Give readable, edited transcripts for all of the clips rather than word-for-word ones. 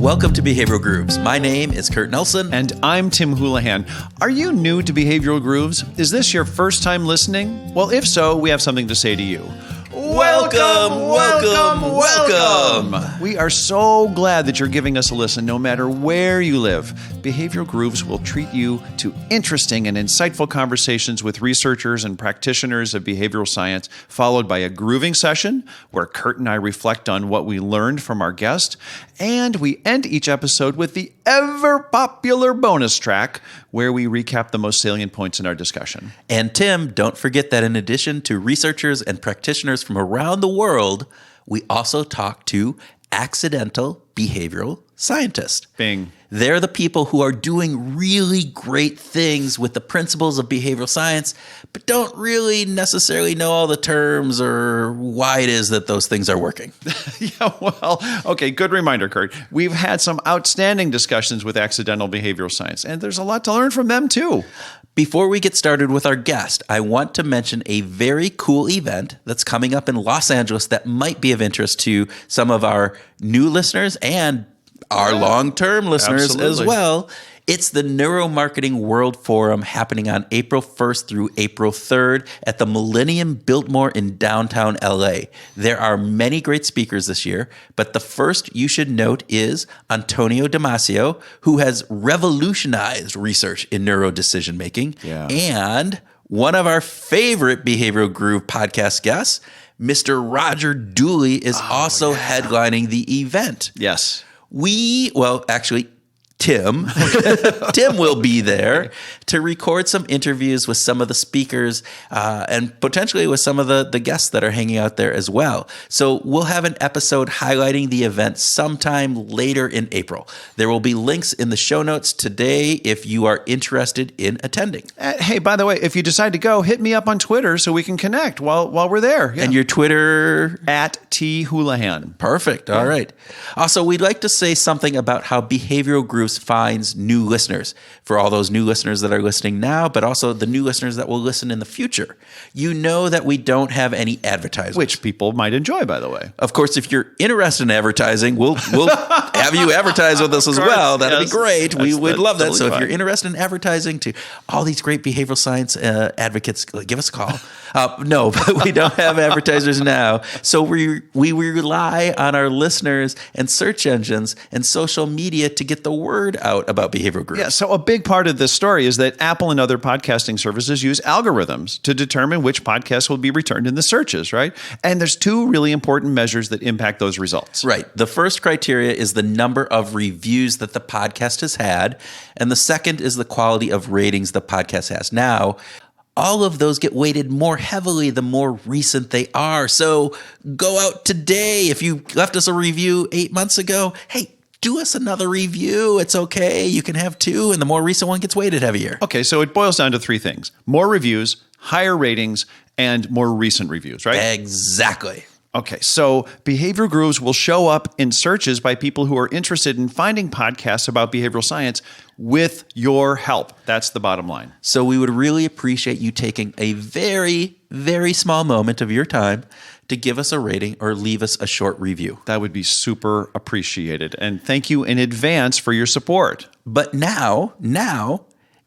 Welcome to Behavioral Grooves. My name is Kurt Nelson. And I'm Tim Houlihan. Are you new to Behavioral Grooves? Is this your first time listening? Well, if so, we have something to say to you. Welcome! We are so glad that you're giving us a listen no matter where you live. Behavioral Grooves will treat you to interesting and insightful conversations with researchers and practitioners of behavioral science, followed by a grooving session where Kurt and I reflect on what we learned from our guest, and we end each episode with the ever-popular bonus track where we recap the most salient points in our discussion. And Tim, don't forget that in addition to researchers and practitioners from around the world, we also talk to accidental behavioral scientists. Bing. They're the people who are doing really great things with the principles of behavioral science, but don't really necessarily know all the terms or why it is that those things are working. Yeah, well, okay, good reminder, Kurt. We've had some outstanding discussions with accidental behavioral science, and there's a lot to learn from them, too. Before we get started with our guest, I want to mention a very cool event that's coming up in Los Angeles that might be of interest to some of our new listeners and our long-term listeners as well. It's the Neuromarketing World Forum happening on April 1st through April 3rd at the Millennium Biltmore in downtown LA. There are many great speakers this year, but the first you should note is Antonio Damasio, who has revolutionized research in neuro decision-making. Yeah. And one of our favorite Behavioral Groove podcast guests, Mr. Roger Dooley, is headlining the event. Yes. Tim will be there to record some interviews with some of the speakers and potentially with some of the guests that are hanging out there as well. So we'll have an episode highlighting the event sometime later in April. There will be links in the show notes today if you are interested in attending. Hey, by the way, if you decide to go, hit me up on Twitter so we can connect while we're there. Yeah. And your Twitter? @THoulihan. Perfect. All right. Also, we'd like to say something about how Behavioral Grooves finds new listeners. For all those new listeners that are listening now, but also the new listeners that will listen in the future. You know that we don't have any advertisers. Which people might enjoy, by the way. Of course, if you're interested in advertising, we'll have you advertise with us as well. That'd be great. We would love that. So if you're interested in advertising to all these great behavioral science advocates, give us a call. No, but we don't have advertisers now. So we rely on our listeners and search engines and social media to get the word out about behavioral grooves. Yeah, so a big part of this story is that Apple and other podcasting services use algorithms to determine which podcasts will be returned in the searches, right? And there's two really important measures that impact those results. Right. The first criteria is the number of reviews that the podcast has had, and the second is the quality of ratings the podcast has. Now, all of those get weighted more heavily the more recent they are. So go out today. If you left us a review 8 months ago, hey, do us another review. It's okay. You can have two, and the more recent one gets weighted heavier. Okay, so it boils down to three things. More reviews, higher ratings, and more recent reviews, right? Exactly. Okay, so Behavioral Grooves will show up in searches by people who are interested in finding podcasts about behavioral science with your help. That's the bottom line. So we would really appreciate you taking a very, very small moment of your time to give us a rating or leave us a short review. That would be super appreciated. And thank you in advance for your support. But now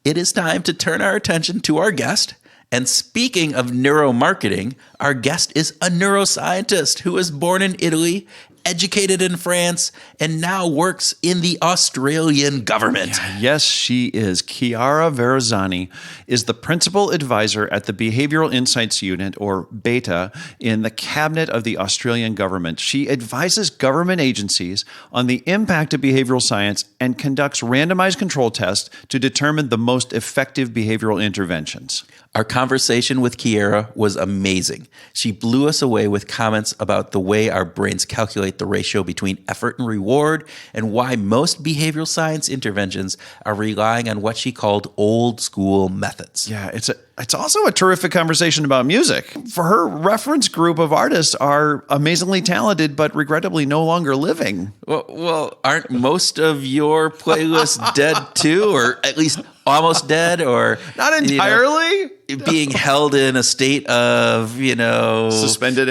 it is time to turn our attention to our guest. And speaking of neuromarketing, our guest is a neuroscientist who was born in Italy, educated in France, and now works in the Australian government. Yes, she is. Chiara Varazzani is the principal advisor at the Behavioral Insights Unit, or BETA, in the cabinet of the Australian government. She advises government agencies on the impact of behavioral science and conducts randomized control tests to determine the most effective behavioral interventions. Our conversation with Chiara was amazing. She blew us away with comments about the way our brains calculate the ratio between effort and reward, and why most behavioral science interventions are relying on what she called old school methods. Yeah, it's also a terrific conversation about music. For her reference group of artists are amazingly talented, but regrettably no longer living. Well, aren't most of your playlists dead too, or at least almost dead, or not entirely? being held in a state of, Suspended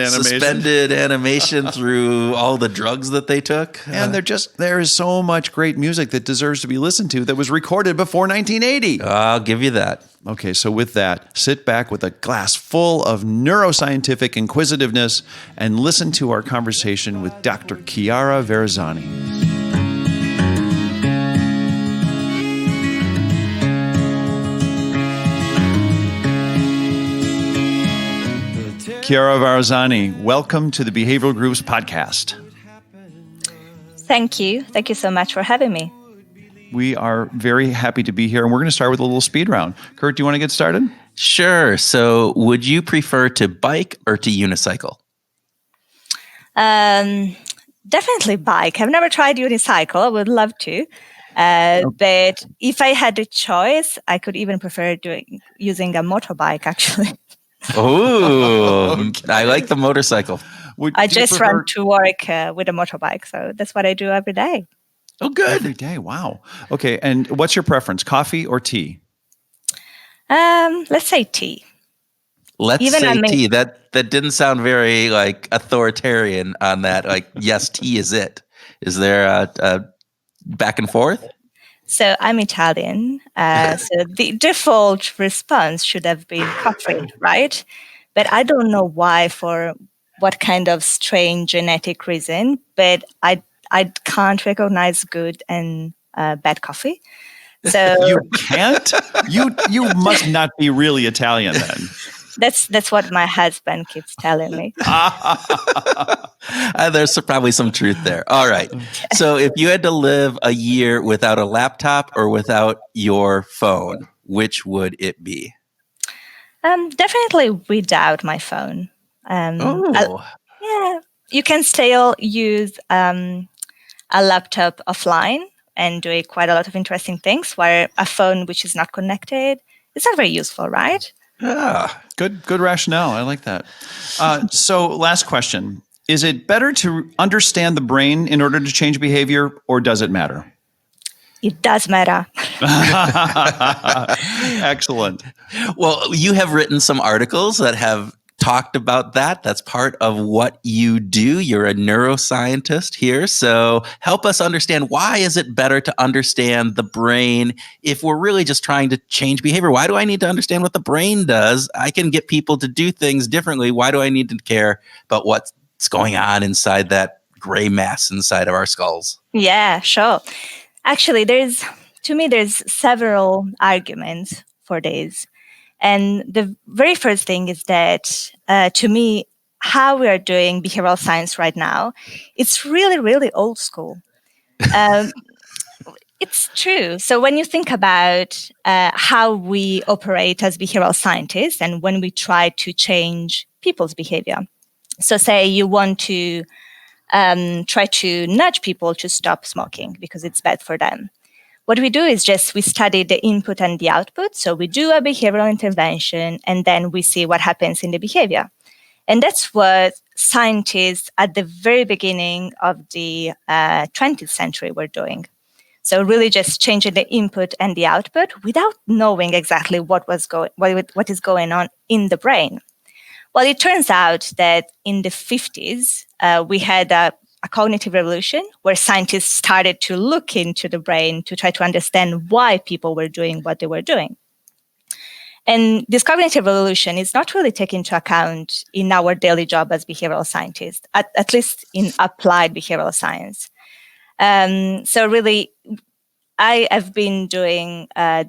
animation through all the drugs that they took. And there is so much great music that deserves to be listened to that was recorded before 1980. I'll give you that. Okay, so with that, sit back with a glass full of neuroscientific inquisitiveness and listen to our conversation with Dr. Chiara Varazzani. Chiara Varazzani, welcome to the Behavioral Grooves podcast. Thank you. Thank you so much for having me. We are very happy to be here, and we're going to start with a little speed round. Kurt, do you want to get started? Sure. So would you prefer to bike or to unicycle? Definitely bike. I've never tried Unicycle. I would love to. But if I had a choice, I could even prefer using a motorbike, actually. Oh, okay. I like the motorcycle. I just run to work with a motorbike, so that's what I do every day. Oh, good. Every day, wow. Okay, and what's your preference, coffee or tea? Let's say tea. Tea. That didn't sound very authoritarian on that. Yes, tea is it. Is there a back and forth? So I'm Italian, so the default response should have been coffee, right? But I don't know why, for what kind of strange genetic reason, but I can't recognize good and bad coffee. So you can't? You must not be really Italian then. That's what my husband keeps telling me. There's probably some truth there. All right. So if you had to live a year without a laptop or without your phone, which would it be? Definitely without my phone. You can still use a laptop offline and do quite a lot of interesting things, where a phone which is not connected, it's not very useful, right? Yeah, good rationale. I like that. So last question. Is it better to understand the brain in order to change behavior, or does it matter? It does matter. Excellent. Well, you have written some articles that have talked about that. That's part of what you do. You're a neuroscientist here. So help us understand, why is it better to understand the brain if we're really just trying to change behavior? Why do I need to understand what the brain does? I can get people to do things differently. Why do I need to care about what's going on inside that gray mass inside of our skulls? Yeah, sure. Actually, there's several arguments for this. And the very first thing is that, to me, how we are doing behavioral science right now, it's really, really old school. It's true. So when you think about how we operate as behavioral scientists and when we try to change people's behavior. So say you want to try to nudge people to stop smoking because it's bad for them. What we do is we study the input and the output. So we do a behavioral intervention, and then we see what happens in the behavior. And that's what scientists at the very beginning of the 20th century were doing. So really just changing the input and the output without knowing exactly what is going on in the brain. Well, it turns out that in the 50s, we had a cognitive revolution where scientists started to look into the brain to try to understand why people were doing what they were doing. And this cognitive revolution is not really taken into account in our daily job as behavioral scientists, at least in applied behavioral science. So really, I have been doing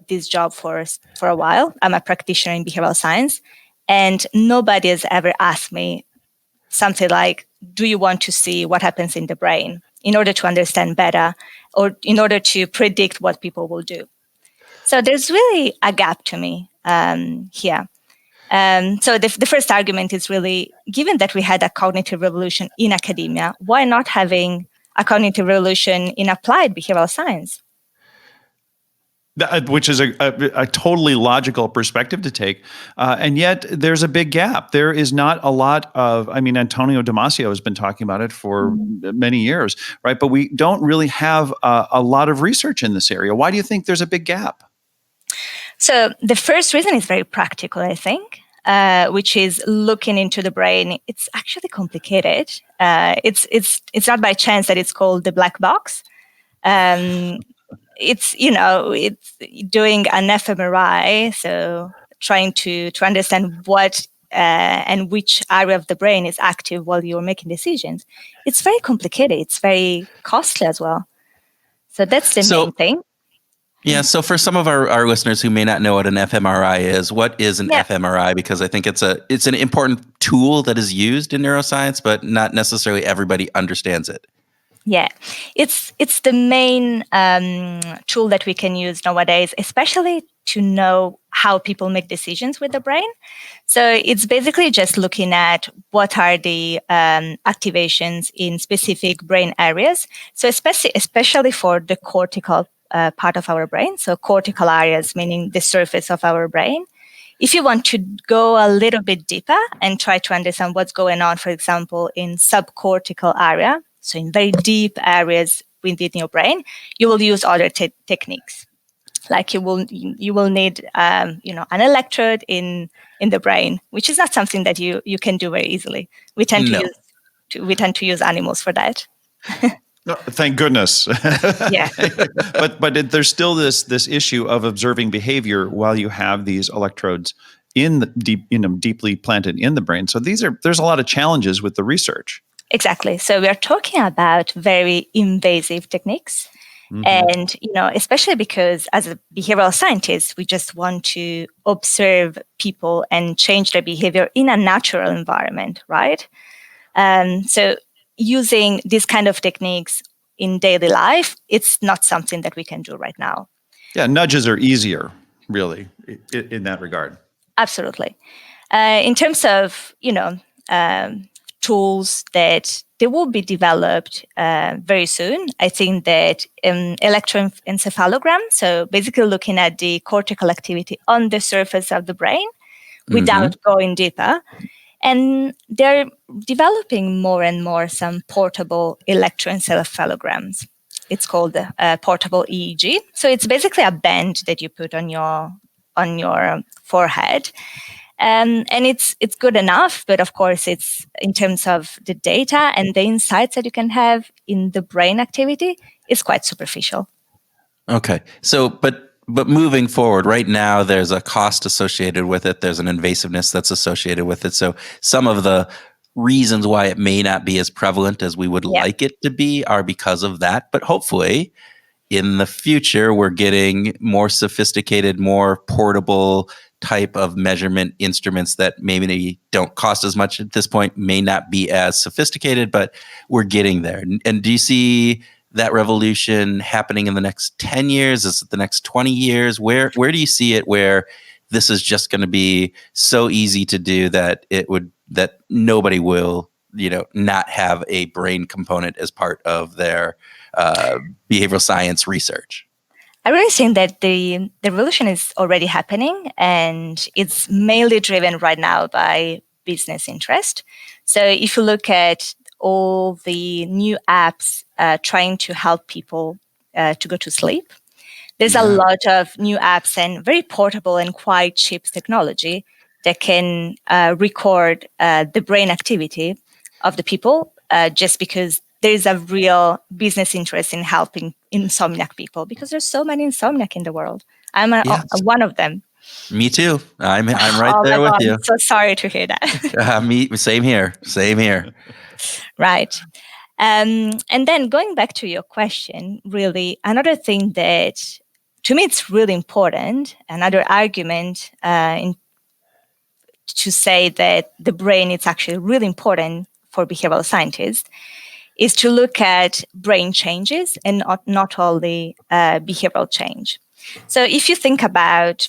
this job for a while. I'm a practitioner in behavioral science, and nobody has ever asked me something like, do you want to see what happens in the brain in order to understand better or in order to predict what people will do? So there's really a gap to me here. So the first argument is really, given that we had a cognitive revolution in academia, why not having a cognitive revolution in applied behavioral science? Which is a totally logical perspective to take. And yet there's a big gap. There is not a lot of, Antonio Damasio has been talking about it for many years, right? But we don't really have a lot of research in this area. Why do you think there's a big gap? So the first reason is very practical, I think, which is looking into the brain. It's actually complicated. It's not by chance that it's called the black box. It's doing an fMRI, so trying to understand what and which area of the brain is active while you're making decisions. It's very complicated. It's very costly as well. So that's the main thing. Yeah. So for some of our listeners who may not know what an fMRI is, what is an fMRI? Because I think it's an important tool that is used in neuroscience, but not necessarily everybody understands it. Yeah, it's the main tool that we can use nowadays, especially to know how people make decisions with the brain. So it's basically just looking at what are the activations in specific brain areas. So especially for the cortical part of our brain. So cortical areas, meaning the surface of our brain. If you want to go a little bit deeper and try to understand what's going on, for example, in subcortical area, so in very deep areas within your brain, you will use other techniques. Like you will need an electrode in the brain, which is not something that you can do very easily. We tend to use animals for that. No, thank goodness. Yeah. but there's still this issue of observing behavior while you have these electrodes deeply planted in the brain. So there's a lot of challenges with the research. Exactly. So we are talking about very invasive techniques. Mm-hmm. And, especially because as a behavioral scientist, we just want to observe people and change their behavior in a natural environment, right? So using these kind of techniques in daily life, it's not something that we can do right now. Yeah, nudges are easier, really, in that regard. Absolutely. In terms of, tools that they will be developed very soon. I think that electroencephalogram, so basically looking at the cortical activity on the surface of the brain without going deeper. And they're developing more and more some portable electroencephalograms. It's called portable EEG. So it's basically a band that you put on your forehead. And it's good enough, but of course, it's in terms of the data and the insights that you can have in the brain activity, it's quite superficial. Okay, so but moving forward, right now there's a cost associated with it. There's an invasiveness that's associated with it. So some of the reasons why it may not be as prevalent as we would like it to be are because of that. But hopefully, in the future, we're getting more sophisticated, more portable type of measurement instruments that maybe don't cost as much at this point, may not be as sophisticated, but we're getting there. And do you see that revolution happening in the next 10 years? Is it the next 20 years? Where do you see it where this is just going to be so easy to do that that nobody will, not have a brain component as part of their behavioral science research? I really think that the revolution is already happening, and it's mainly driven right now by business interest. So if you look at all the new apps trying to help people to go to sleep, there's a lot of new apps and very portable and quite cheap technology that can record the brain activity of the people just because there is a real business interest in helping insomniac people, because there's so many insomniac in the world. I'm one of them. Me too. I'm right there with you. I'm so sorry to hear that. Same here. Right. And then going back to your question, really, another thing that to me it's really important, another argument to say that the brain is actually really important for behavioral scientists, is to look at brain changes and not only behavioral change. So if you think about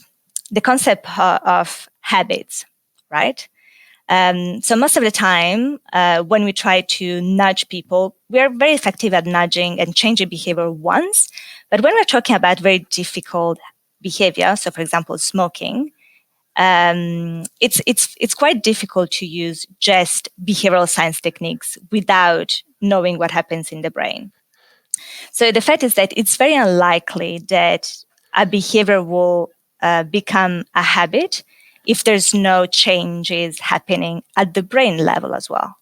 the concept of habits, right? So most of the time, when we try to nudge people, we are very effective at nudging and changing behavior once. But when we're talking about very difficult behavior, so for example, smoking, it's quite difficult to use just behavioral science techniques without knowing what happens in the brain. So the fact is that it's very unlikely that a behavior will become a habit if there's no changes happening at the brain level as well.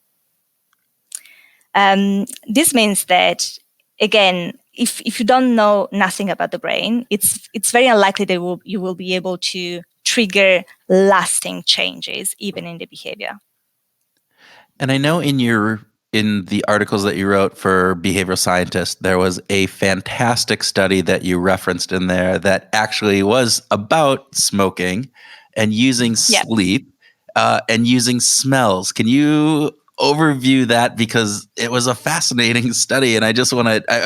This means that, again, if you don't know nothing about the brain, it's very unlikely that you will be able to trigger lasting changes, even in the behavior. And I know in the articles that you wrote for behavioral scientists, there was a fantastic study that you referenced in there that actually was about smoking and using sleep and using smells. Can you overview that, because it was a fascinating study, and I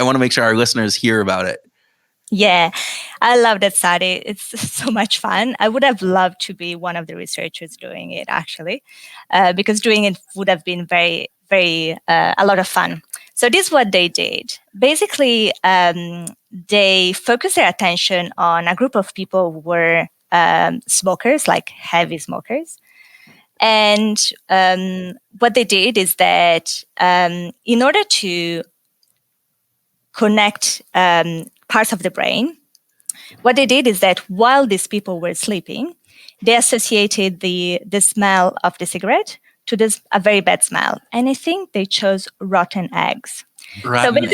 want to make sure our listeners hear about it. Yeah, I love that study. It's so much fun. I would have loved to be one of the researchers doing it, actually, because doing it would have been very, very a lot of fun. So this is what they did. Basically, they focused their attention on a group of people who were smokers, like heavy smokers. And what they did is that in order to connect parts of the brain, what they did is that while these people were sleeping, they associated the smell of the cigarette to a very bad smell. And I think they chose rotten eggs. Rotten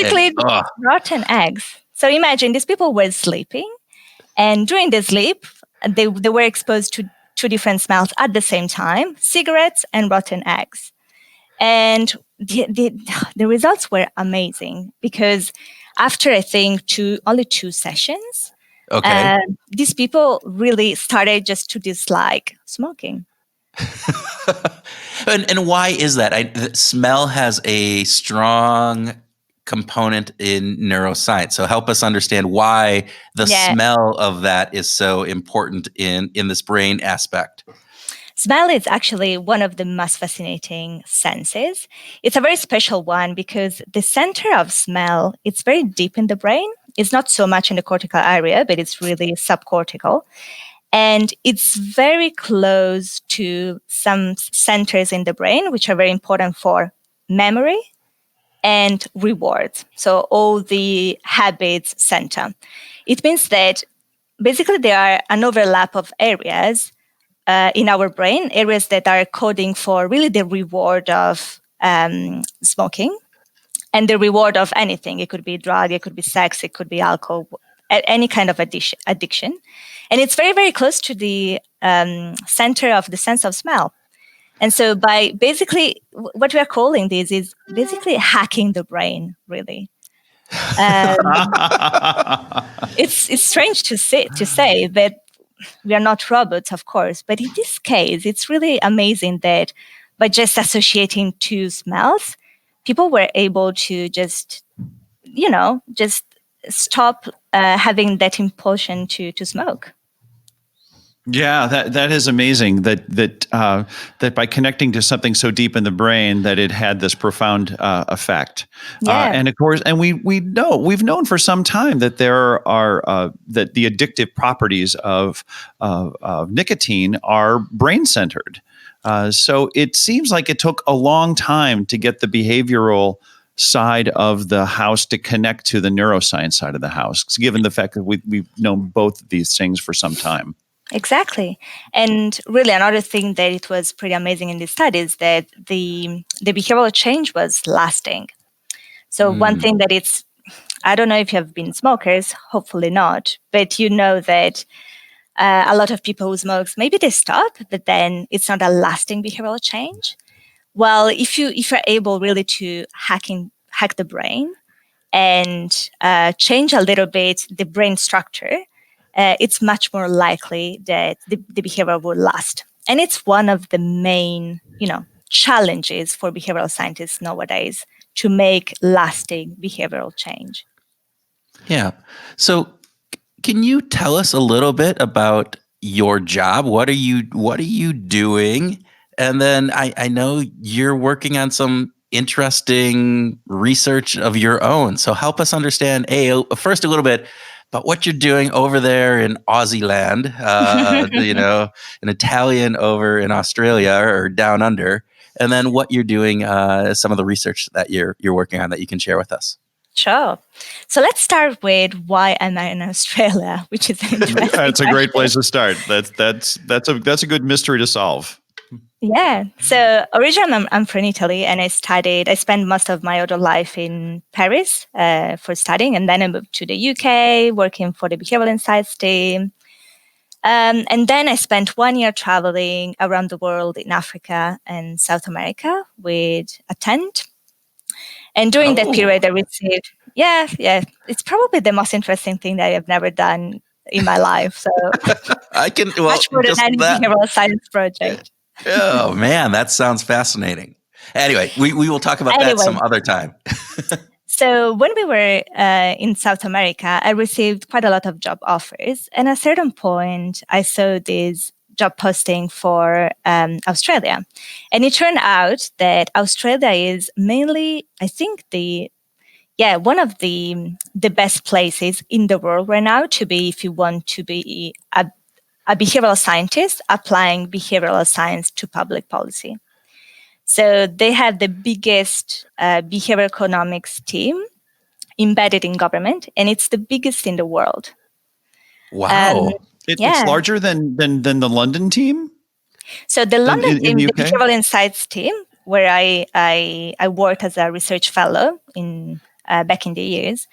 eggs. So imagine these people were sleeping, and during the sleep, they were exposed to two different smells at the same time: cigarettes and rotten eggs. And the results were amazing, because after, I think, only 2 sessions, these people really started just to dislike smoking. And why is that? Smell has a strong component in neuroscience. So help us understand why the smell of that is so important in this brain aspect. Smell is actually one of the most fascinating senses. It's a very special one because the center of smell, it's very deep in the brain. It's not so much in the cortical area, but it's really subcortical. And it's very close to some centers in the brain, which are very important for memory and rewards. So all the habits center. It means that basically there are an overlap of areas in our brain, areas that are coding for really the reward of smoking and the reward of anything. It could be drug, it could be sex, it could be alcohol, any kind of addiction. And it's very, very close to the center of the sense of smell. And so by basically, what we are calling this is basically hacking the brain, really. It's strange to say, but we are not robots, of course. But in this case, it's really amazing that by just associating 2 smells, people were able to just stop having that impulsion to smoke. Yeah, that is amazing. That by connecting to something so deep in the brain, that it had this profound effect. Yeah. And of course, and we've known for some time that there are that the addictive properties of nicotine are brain centered. So it seems like it took a long time to get the behavioral side of the house to connect to the neuroscience side of the house, given the fact that we've known both of these things for some time. Exactly. And really another thing that it was pretty amazing in this study is that the behavioral change was lasting. So one thing that I don't know if you have been smokers, hopefully not, but you know that a lot of people who smoke, maybe they stop, but then it's not a lasting behavioral change. Well, if you're able really to hack the brain and change a little bit the brain structure, it's much more likely that the behavior will last. And it's one of the main, challenges for behavioral scientists nowadays to make lasting behavioral change. Yeah. So can you tell us a little bit about your job? What are you doing? And then I know you're working on some interesting research of your own. So help us understand, first a little bit about what you're doing over there in Aussie land, an Italian over in Australia or down under, and then what you're doing, some of the research that you're working on that you can share with us. Sure. So let's start with why am I in Australia, which is an interesting That's a great place question. to start. That's a good mystery to solve. Yeah. So originally I'm from Italy, and I spent most of my adult life in Paris for studying. And then I moved to the UK, working for the behavioral insights team. And then I spent 1 year traveling around the world in Africa and South America with a tent. And during that period, I received, it's probably the most interesting thing that I have never done in my life. So much more than any behavioral science project. Oh man, that sounds fascinating. Anyway, we will talk about that some other time. So when we were in South America, I received quite a lot of job offers. And at a certain point, I saw this job posting for Australia. And it turned out that Australia is mainly, I think, one of the best places in the world right now to be if you want to be a behavioral scientist applying behavioral science to public policy. So they have the biggest behavioral economics team embedded in government, and it's the biggest in the world. Wow. It's larger than the London team? So the London team, the the behavioral insights team, where I worked as a research fellow in back in the years,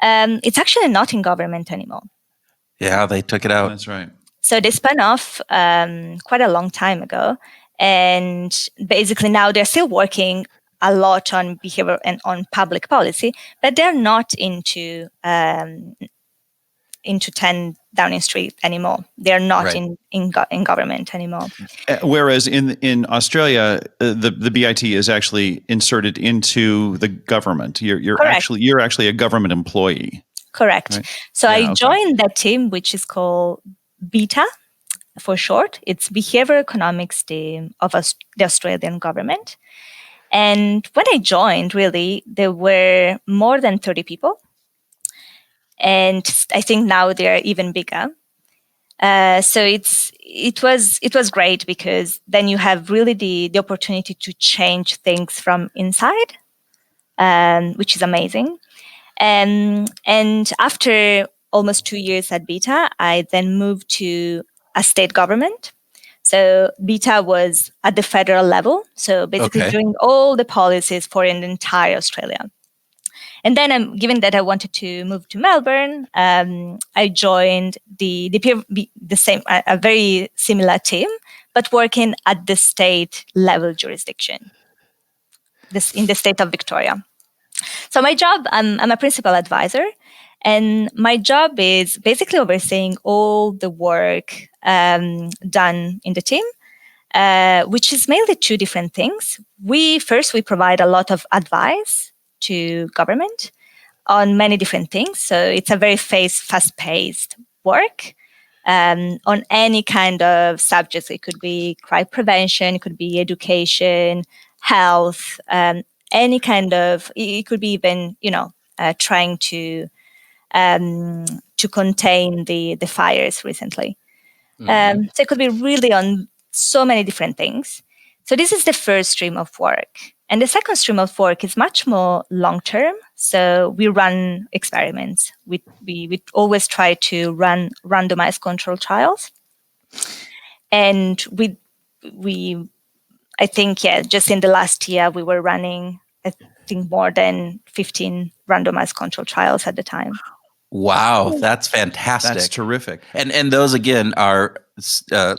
it's actually not in government anymore. Yeah, they took it out. That's right. So they spun off quite a long time ago. And basically now they're still working a lot on behavior and on public policy, but they're not into 10 Downing Street anymore. They're not in government anymore. Whereas in Australia, the BIT is actually inserted into the government. You're actually a government employee. Correct. Right? So I joined that team, which is called BETA for short. It's Behavioral Economics Team of the Australian government. And when I joined, really, there were more than 30 people. And I think now they're even bigger. So it was great because then you have really the opportunity to change things from inside, which is amazing. And after almost 2 years at BETA, I then moved to a state government. So BETA was at the federal level, so basically doing all the policies for an entire Australia. And then, given that I wanted to move to Melbourne, I joined the same, a very similar team, but working at the state level jurisdiction, in the state of Victoria. So my job, I'm a principal advisor, and my job is basically overseeing all the work done in the team, which is mainly two different things. We provide a lot of advice to government on many different things. So it's a very fast-paced work on any kind of subjects. It could be crime prevention, it could be education, health, any kind of. It could be even, trying to contain the fires recently. Mm-hmm. So it could be really on so many different things. So this is the first stream of work. And the second stream of work is much more long-term. So we run experiments. We always try to run randomized control trials. And I think, just in the last year, we were running, I think, more than 15 randomized control trials at the time. Wow, that's fantastic. That's terrific. And those, again, are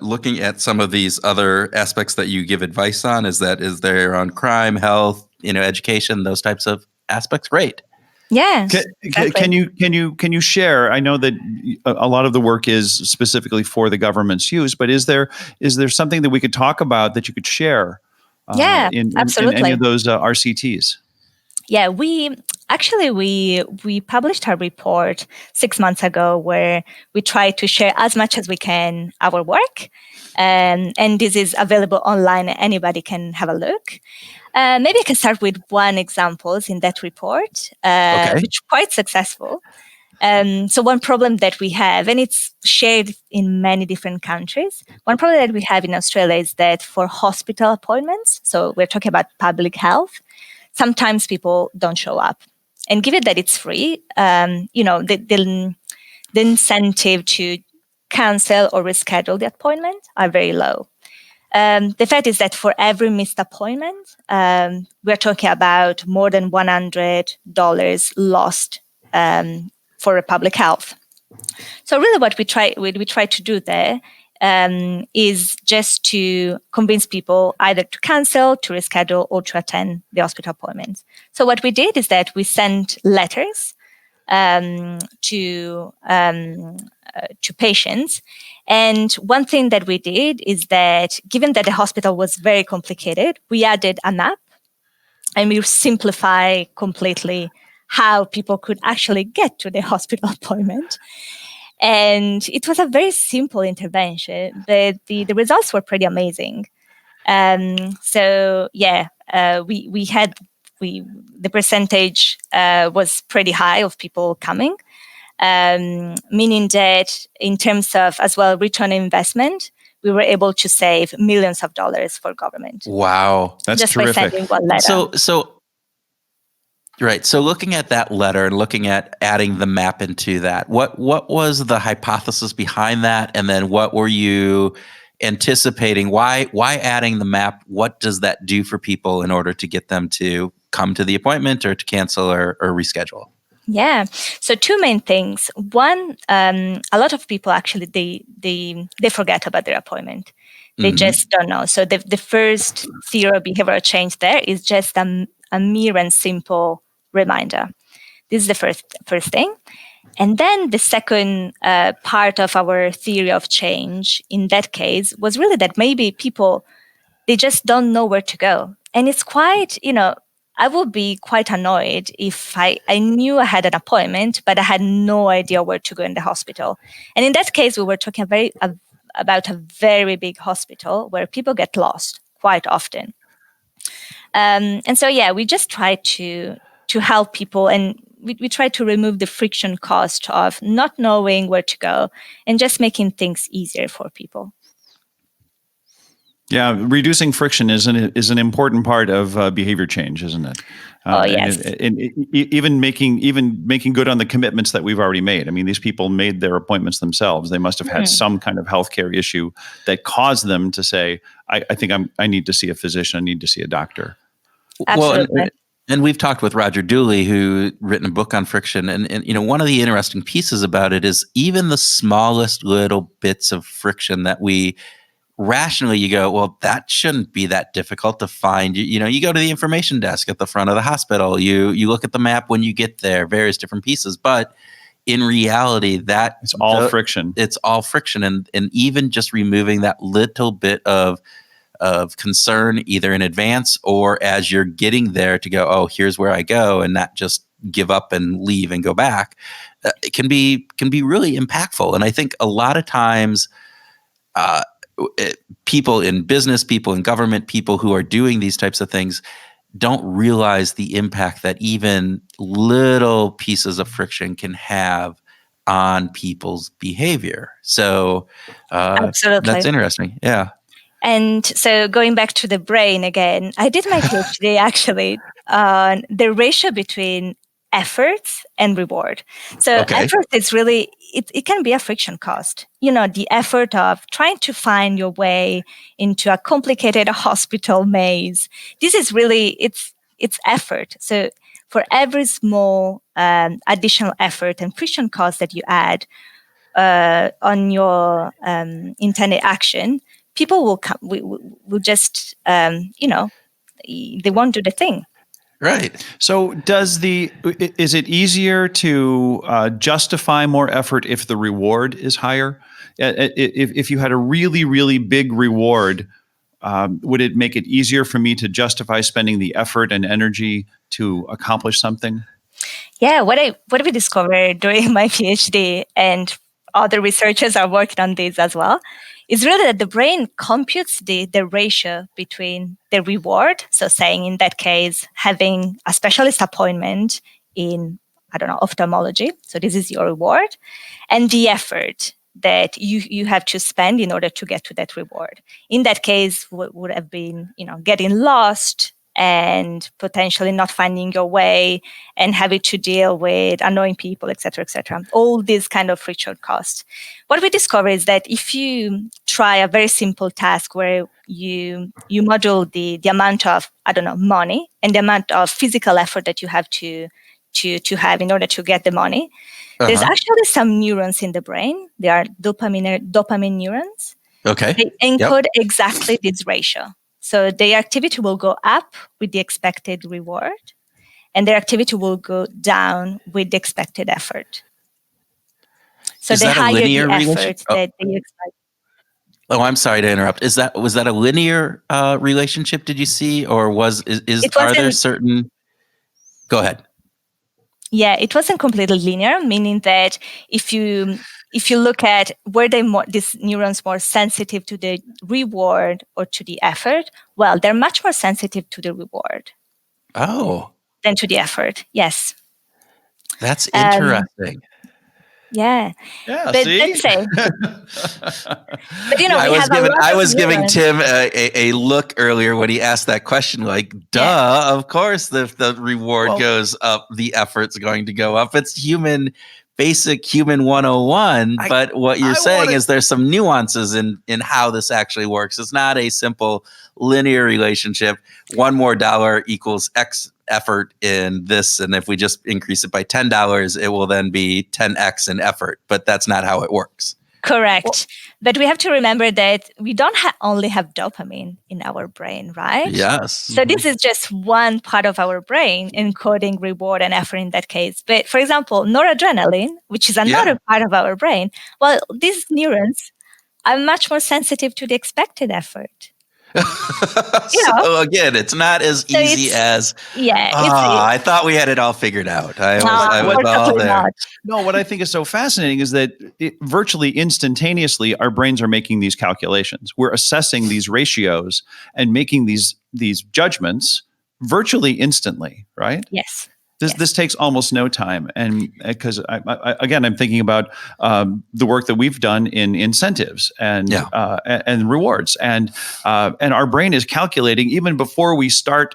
looking at some of these other aspects that you give advice on. Is there on crime, health, education, those types of aspects? Great. Yeah. Can you share? I know that a lot of the work is specifically for the government's use, but is there something that we could talk about that you could share? Absolutely. In any of those RCTs. Yeah, we published our report 6 months ago where we try to share as much as we can our work. And this is available online. Anybody can have a look. Maybe I can start with one example in that report, which is quite successful. So one problem that we have, and it's shared in many different countries, one problem that we have in Australia is that for hospital appointments, so we're talking about public health, sometimes people don't show up. And given that it's free, the incentive to cancel or reschedule the appointment are very low. The fact is that for every missed appointment, we're talking about more than $100 lost for public health. So really what we try to do there is just to convince people either to cancel, to reschedule, or to attend the hospital appointments. So what we did is that we sent letters to patients. And one thing that we did is that, given that the hospital was very complicated, we added an app and we simplify completely how people could actually get to the hospital appointment. And it was a very simple intervention, but the results were pretty amazing. The percentage was pretty high of people coming, meaning that in terms of as well return on investment, we were able to save millions of dollars for government. Wow, that's just terrific. By sending one letter. Right. So looking at that letter and looking at adding the map into that, what was the hypothesis behind that? And then what were you anticipating? Why adding the map? What does that do for people in order to get them to come to the appointment or to cancel or reschedule? Yeah. So two main things. One, a lot of people actually, they forget about their appointment. They just don't know. So the first theory of behavioral change there is just a mere and simple reminder. This is the first thing. And then the second part of our theory of change in that case was really that maybe people, they just don't know where to go. And it's quite, I would be quite annoyed if I knew I had an appointment, but I had no idea where to go in the hospital. And in that case, we were talking about a very big hospital where people get lost quite often. And so, we just try to help people, and we try to remove the friction cost of not knowing where to go and just making things easier for people. Yeah, reducing friction is an important part of behavior change, isn't it? Yes. And even making good on the commitments that we've already made. I mean, these people made their appointments themselves. They must have had some kind of healthcare issue that caused them to say, I think I need to see a physician. I need to see a doctor. Absolutely. Well, and we've talked with Roger Dooley, who written a book on friction. And one of the interesting pieces about it is even the smallest little bits of friction that we rationally, you go, well, that shouldn't be that difficult to find. You go to the information desk at the front of the hospital. You look at the map when you get there, various different pieces. But in reality, it's all friction. It's all friction. And even just removing that little bit of concern either in advance or as you're getting there to go, oh, here's where I go, and not just give up and leave and go back, it can be really impactful. And I think a lot of times people in business, people in government, people who are doing these types of things don't realize the impact that even little pieces of friction can have on people's behavior. So absolutely, that's interesting. Yeah. And so going back to the brain again, I did my PhD actually on the ratio between efforts and reward. So effort is really, it can be a friction cost. The effort of trying to find your way into a complicated hospital maze. This is really, it's effort. So for every small additional effort and friction cost that you add on your intended action, people will come. Will just, they won't do the thing. Right. So is it easier to justify more effort if the reward is higher? If you had a really, really big reward, would it make it easier for me to justify spending the effort and energy to accomplish something? Yeah, what we discovered during my PhD, and other researchers are working on this as well, is really that the brain computes the ratio between the reward. So saying in that case, having a specialist appointment in, ophthalmology. So this is your reward, and the effort that you have to spend in order to get to that reward. In that case, would have been, getting lost, and potentially not finding your way and having to deal with annoying people, etc., etc. All these kind of friction costs. What we discover is that if you try a very simple task where you module the amount of, money and the amount of physical effort that you have to have in order to get the money, there's actually some neurons in the brain. They are dopamine neurons. Okay. They encode exactly this ratio. So their activity will go up with the expected reward, and their activity will go down with the expected effort. So the higher the effort that they expect. Oh, I'm sorry to interrupt. Was that a linear relationship? Did you see, or are there certain? Go ahead. Yeah, it wasn't completely linear, meaning that if you look at were these neurons more sensitive to the reward or to the effort, well, they're much more sensitive to the reward. Oh. Than to the effort. Yes. That's interesting. Yeah. Yeah. But see? let's say. But I was giving Tim a look earlier when he asked that question. Like, duh! Of course, if the reward goes up, the effort's going to go up. It's basic human 101. But what you're saying is there's some nuances in how this actually works. It's not a simple linear relationship. $1 more equals X effort in this, and if we just increase it by $10, it will then be 10x in effort. But that's not how it works. Correct. But we have to remember that we don't only have dopamine in our brain, right? Yes. So this is just one part of our brain encoding reward and effort in that case. But for example, noradrenaline, which is another part of our brain, well, these neurons are much more sensitive to the expected effort. So again, it's not as easy as I thought we had it all figured out. I was all there. Not. No, what I think is so fascinating is that virtually instantaneously, our brains are making these calculations. We're assessing these ratios and making these judgments virtually instantly, right? Yes. This takes almost no time, and because I'm thinking about the work that we've done in incentives and rewards, and our brain is calculating even before we start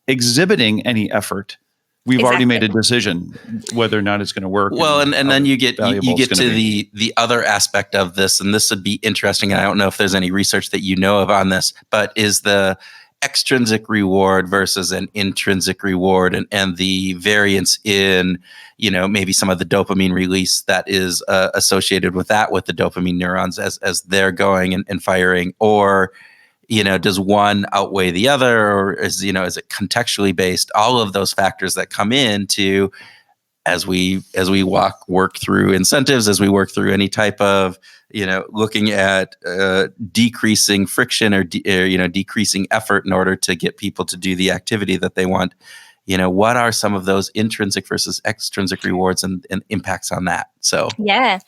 exhibiting any effort. We've already made a decision whether or not it's going to work. Well, and then you get to the other aspect of this, and this would be interesting. And I don't know if there's any research that you know of on this, but is the extrinsic reward versus an intrinsic reward, and the variance in, maybe some of the dopamine release that is associated with that, with the dopamine neurons as they're going and firing, or, does one outweigh the other, or is it contextually based? All of those factors that come into as we work through incentives, as we work through any type of, looking at decreasing friction or decreasing effort in order to get people to do the activity that they want. What are some of those intrinsic versus extrinsic rewards and impacts on that? So yeah,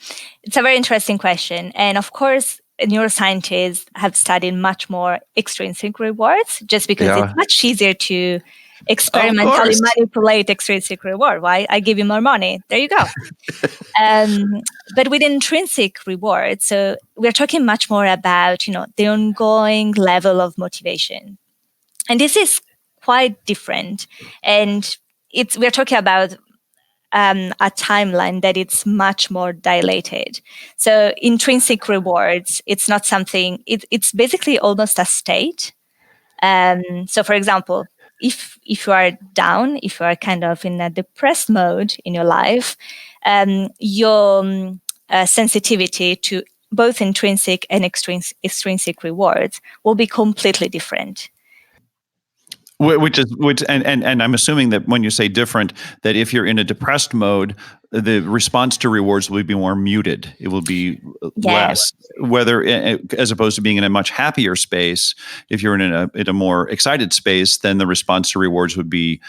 it's a very interesting question. And of course, neuroscientists have studied much more extrinsic rewards just because it's much easier to experimentally manipulate extrinsic reward. Why? I give you more money. There you go. But with intrinsic reward, so we're talking much more about, the ongoing level of motivation. And this is quite different. And we're talking about a timeline that it's much more dilated. So intrinsic rewards, it's not something, it's basically almost a state. So for example, if you are down, if you are kind of in a depressed mode in your life, your sensitivity to both intrinsic and extrinsic rewards will be completely different. And I'm assuming that when you say different, that if you're in a depressed mode, the response to rewards will be more muted. It will be less, whether as opposed to being in a much happier space. If you're in a more excited space, then the response to rewards would be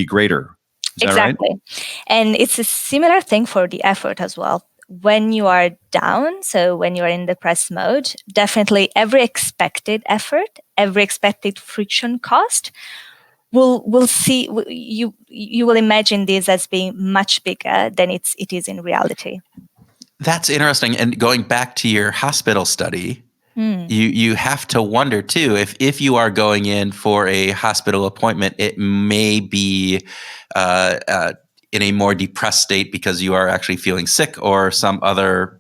greater. Is exactly, that right? And it's a similar thing for the effort as well. When you are down, so when you are in depressed mode, definitely every expected effort, every expected friction cost will see you will imagine this as being much bigger than it is in reality. That's interesting. And going back to your hospital study, You have to wonder too, if you are going in for a hospital appointment, it may be in a more depressed state because you are actually feeling sick or some other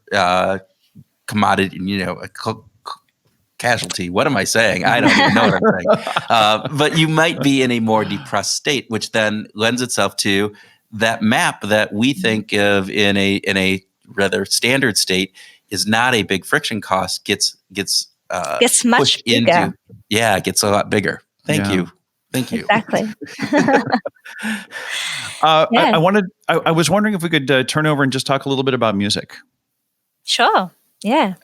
commodity, casualty. What am I saying? I don't even know what I'm saying. But you might be in a more depressed state, which then lends itself to that map that we think of in a rather standard state is not a big friction cost. Gets much bigger. It gets a lot bigger. Thank you. Exactly. I was wondering if we could turn over and just talk a little bit about music. Sure. Yeah.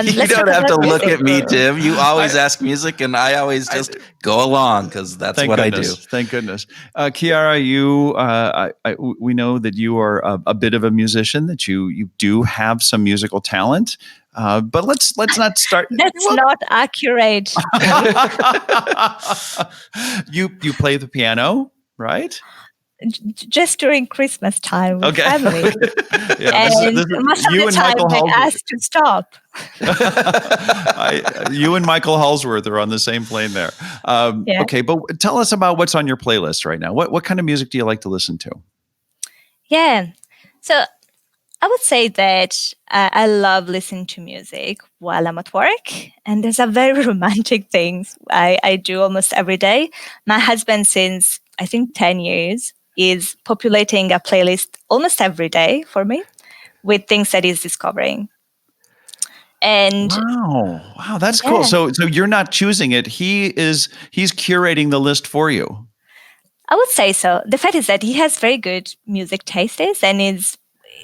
You don't have to look at me, Tim. You always ask music, and I always just go along because that's what I do. Thank goodness. Chiara, we know that you are a bit of a musician, that you do have some musical talent. But let's not start. That's not accurate. You play the piano, right? Just during Christmas time with family. And most of the time they asked to stop. You and Michael Halsworth are on the same plane there. Okay, but tell us about what's on your playlist right now. What kind of music do you like to listen to? Yeah, so I would say that I love listening to music while I'm at work. And there's a very romantic thing I do almost every day. My husband, since I think 10 years, is populating a playlist almost every day for me with things that he's discovering. And wow, that's cool. So you're not choosing it. He's curating the list for you. I would say so. The fact is that he has very good music tastes, and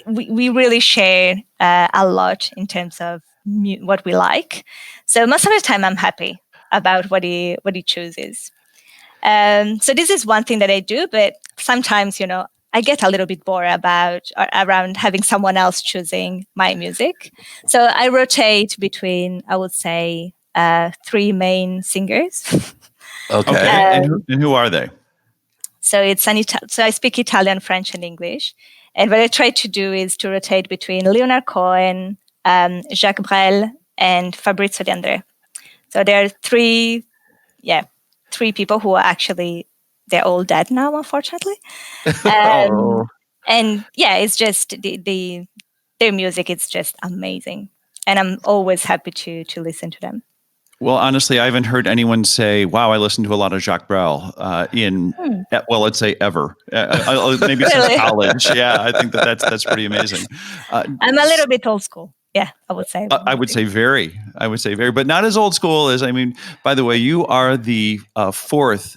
we really share a lot in terms of what we like. So most of the time, I'm happy about what he chooses. So this is one thing that I do, but sometimes, I get a little bit bored around having someone else choosing my music. So I rotate between, I would say, 3 main singers. Okay. And who are they? So so I speak Italian, French, and English. And what I try to do is to rotate between Leonard Cohen, Jacques Brel, and Fabrizio De André. So there are 3 people who are actually, they're all dead now, unfortunately. And it's just their music is just amazing. And I'm always happy to listen to them. Well, honestly, I haven't heard anyone say, wow, I listen to a lot of Jacques Brel let's say ever. Maybe since college. Yeah, I think that's pretty amazing. I'm a little bit old school. Yeah, I would say. I would say very, but not as old school as, by the way, you are the 4th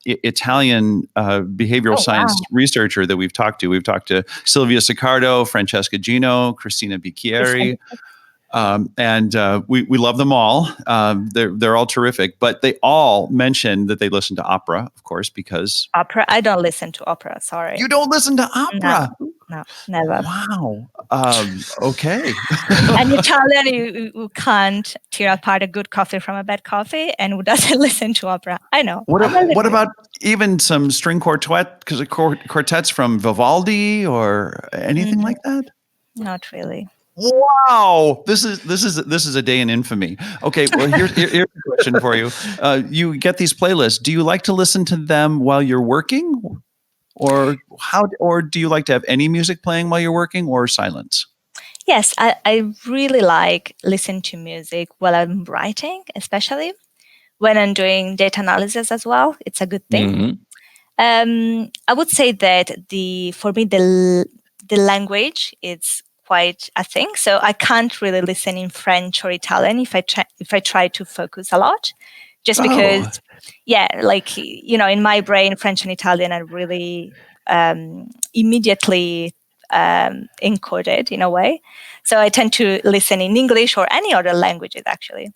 Italian behavioral science researcher that we've talked to. We've talked to Silvia Saccardo, Francesco Gina, Cristina Bicchieri. And we love them all. They're all terrific, but they all mention that they listen to opera, of course, because opera. I don't listen to opera. Sorry, you don't listen to opera. No, never. Wow. Okay. An Italian who can't tear apart a good coffee from a bad coffee, and who doesn't listen to opera. I know. What about even some string quartets from Vivaldi or anything like that? Not really. Wow, this is a day in infamy. Okay, well here's a question for you. You get these playlists. Do you like to listen to them while you're working, or do you like to have any music playing while you're working, or silence? Yes, I really like listening to music while I'm writing, especially when I'm doing data analysis as well. It's a good thing. Mm-hmm. I would say that for me the language is quite a thing. So I can't really listen in French or Italian if I try to focus a lot, just because, in my brain, French and Italian are really immediately encoded in a way. So I tend to listen in English or any other languages, actually.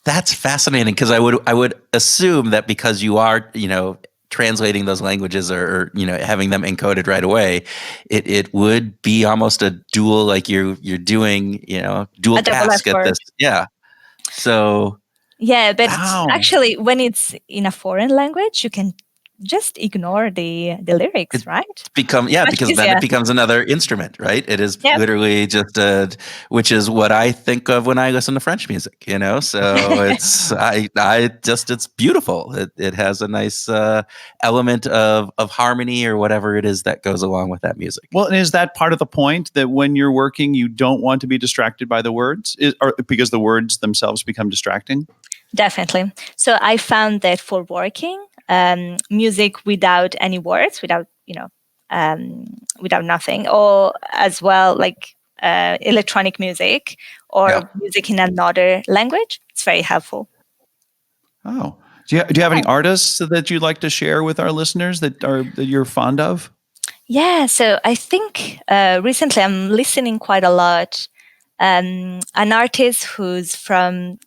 That's fascinating, because I would assume that because you are, translating those languages or having them encoded right away, it would be almost a dual, like you're doing dual task at this. Yeah. So but actually when it's in a foreign language, you can just ignore the lyrics, right? Because then it becomes another instrument, right? It is literally just which is what I think of when I listen to French music, so it's it's beautiful. It has a nice element of harmony or whatever it is that goes along with that music. Well, and is that part of the point, that when you're working you don't want to be distracted by the words, or because the words themselves become distracting? Definitely. So I found that for working, music without any words, without nothing, or as well like electronic music or music in another language, it's very helpful. Oh, do you have any artists that you'd like to share with our listeners that you're fond of? Yeah, so I think recently I'm listening quite a lot. An artist who's from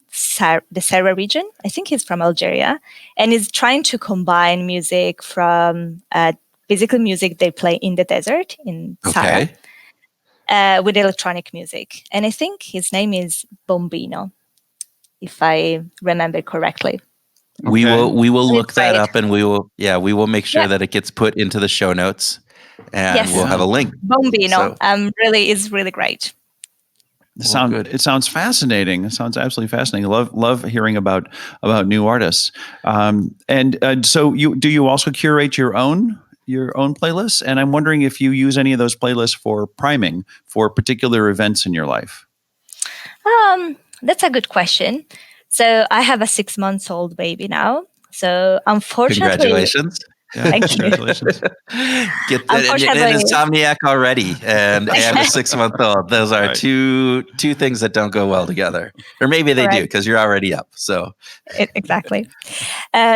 the Sahara region. I think he's from Algeria, and is trying to combine music from basically music they play in the desert in Sahara with electronic music. And I think his name is Bombino, if I remember correctly. We will look that up, and we will make sure that it gets put into the show notes, and we'll have a link. Bombino, is really great. It sounds fascinating. It sounds absolutely fascinating. Love hearing about new artists. So do you also curate your own playlists? And I'm wondering if you use any of those playlists for priming for particular events in your life. That's a good question. So I have a 6-month-old baby now. So unfortunately, congratulations. Thank you. Congratulations. Get an insomniac already and a 6-month-old. Those are two things that don't go well together. Or maybe they do, because you're already up. So exactly.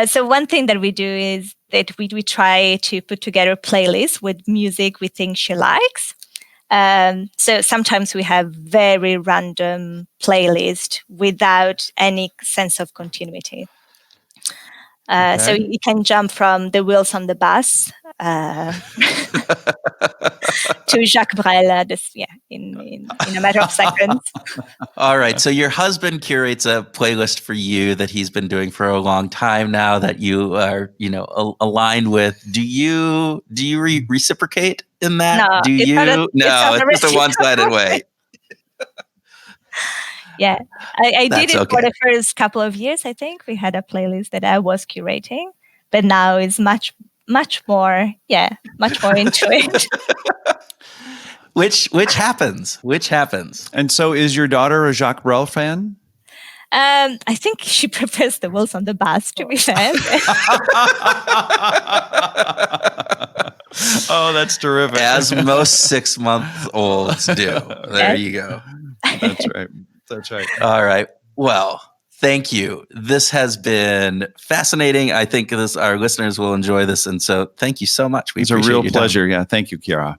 So one thing that we do is that we try to put together playlists with music we think she likes. So sometimes we have very random playlists without any sense of continuity. So you can jump from The Wheels on the Bus to Jacques Brel, in a matter of seconds. All right. So your husband curates a playlist for you that he's been doing for a long time now that you are, aligned with. Do you reciprocate in that? No, it's just a one-sided way. Yeah, I did it for the first couple of years. I think we had a playlist that I was curating, but now it's much more into it. Which happens. And so, is your daughter a Jacques Brel fan? I think she prefers The Wheels on the Bus, to be fair. Oh, that's terrific. As most 6-month-olds do. There you go. That's right. All right. Well, thank you. This has been fascinating. I think our listeners will enjoy this. And so thank you so much. It's a real pleasure. Yeah. Thank you, Chiara.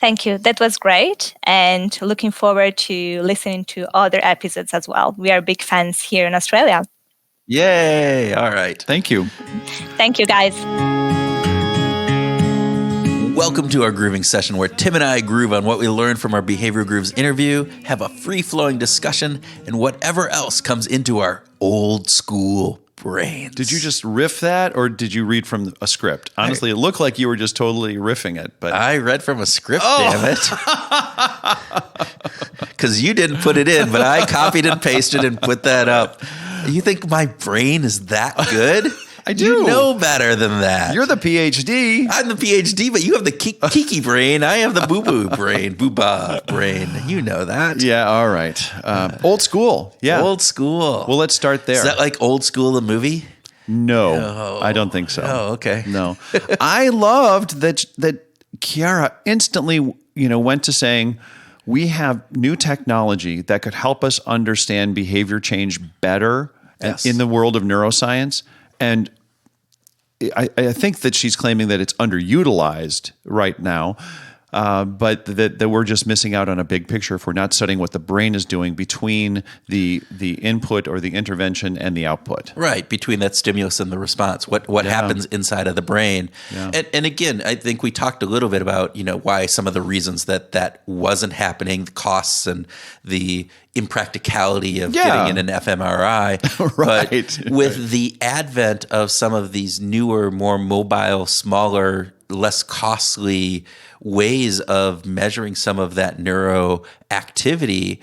Thank you. That was great. And looking forward to listening to other episodes as well. We are big fans here in Australia. Yay. All right. Thank you. Thank you, guys. Welcome to our grooving session where Tim and I groove on what we learned from our Behavior Grooves interview, have a free-flowing discussion, and whatever else comes into our old school brains. Did you just riff that, or did you read from a script? Honestly, it looked like you were just totally riffing it. But I read from a script, damn it. Because you didn't put it in, but I copied and pasted and put that up. You think my brain is that good? I do. You know better than that. You're the PhD. I'm the PhD, but you have the kiki brain. I have the boo-boo brain, boo-ba brain. You know that. Yeah, all right. Old school. Yeah. Old school. Well, let's start there. Is that like Old School, the movie? No, I don't think so. Oh, okay. No. I loved that Chiara instantly, went to saying, we have new technology that could help us understand behavior change better in the world of neuroscience. And I think that she's claiming that it's underutilized right now. but that we're just missing out on a big picture if we're not studying what the brain is doing between the input or the intervention and the output. Right, between that stimulus and the response, what happens inside of the brain. Yeah. And again, I think we talked a little bit about, why some of the reasons that wasn't happening, the costs and the impracticality of getting in an fMRI. Right. But with the advent of some of these newer, more mobile, smaller, less costly ways of measuring some of that neuroactivity,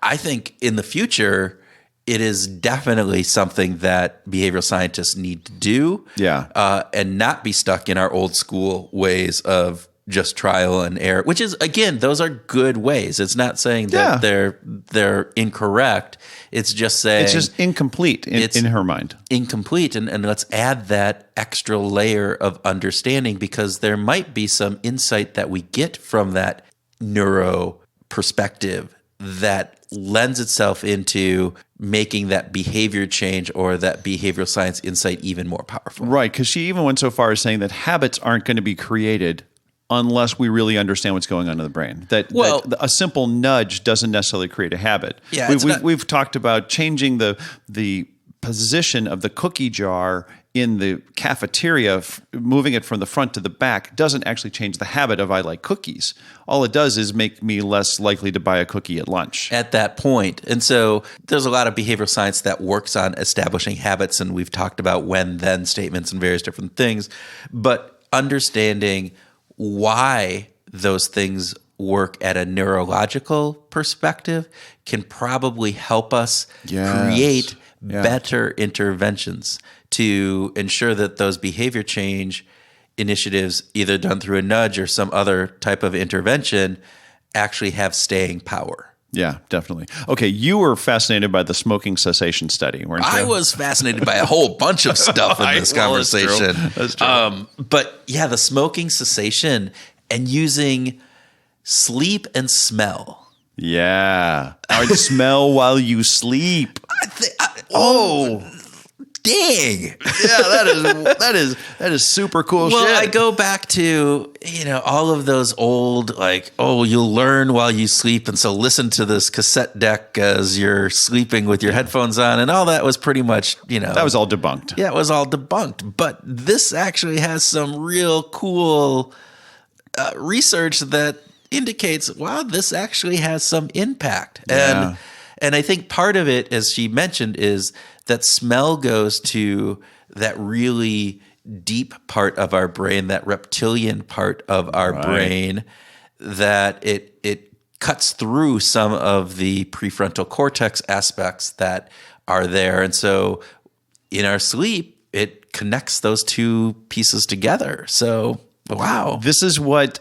I think in the future, it is definitely something that behavioral scientists need to do, and not be stuck in our old school ways of just trial and error, which is, again, those are good ways. It's not saying that they're incorrect. It's just saying it's just incomplete in her mind. Incomplete, and let's add that extra layer of understanding, because there might be some insight that we get from that neuro perspective that lends itself into making that behavior change or that behavioral science insight even more powerful. Right, because she even went so far as saying that habits aren't going to be created unless we really understand what's going on in the brain. That a simple nudge doesn't necessarily create a habit. Yeah, we've talked about changing the position of the cookie jar in the cafeteria, moving it from the front to the back, doesn't actually change the habit of I like cookies. All it does is make me less likely to buy a cookie at lunch. At that point. And so there's a lot of behavioral science that works on establishing habits, and we've talked about when-then statements and various different things. But understanding why those things work at a neurological perspective can probably help us create better interventions to ensure that those behavior change initiatives, either done through a nudge or some other type of intervention, actually have staying power. Yeah, definitely. Okay, you were fascinated by the smoking cessation study, weren't you? I was fascinated by a whole bunch of stuff in this conversation. That's true. But yeah, the smoking cessation and using sleep and smell. Yeah. Or smell while you sleep. Dang. Yeah, that is super cool shit. Well, I go back to, all of those old, you'll learn while you sleep, and so listen to this cassette deck as you're sleeping with your headphones on, and all that was pretty much, That was all debunked. Yeah, it was all debunked. But this actually has some real cool research that indicates, wow, this actually has some impact. Yeah. And I think part of it, as she mentioned, is that smell goes to that really deep part of our brain, that reptilian part of our brain, that it cuts through some of the prefrontal cortex aspects that are there. And so in our sleep, it connects those two pieces together. So, wow. This is one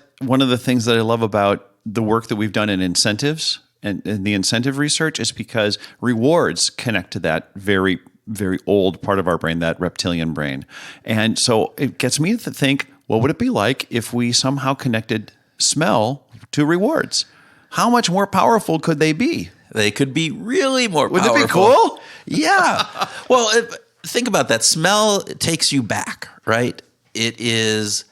of the things that I love about the work that we've done in incentives and the incentive research is because rewards connect to that very, very old part of our brain, that reptilian brain. And so it gets me to think, what would it be like if we somehow connected smell to rewards? How much more powerful could they be? They could be really more powerful. Would it be cool? Yeah. Well, think about that. Smell takes you back, right? It is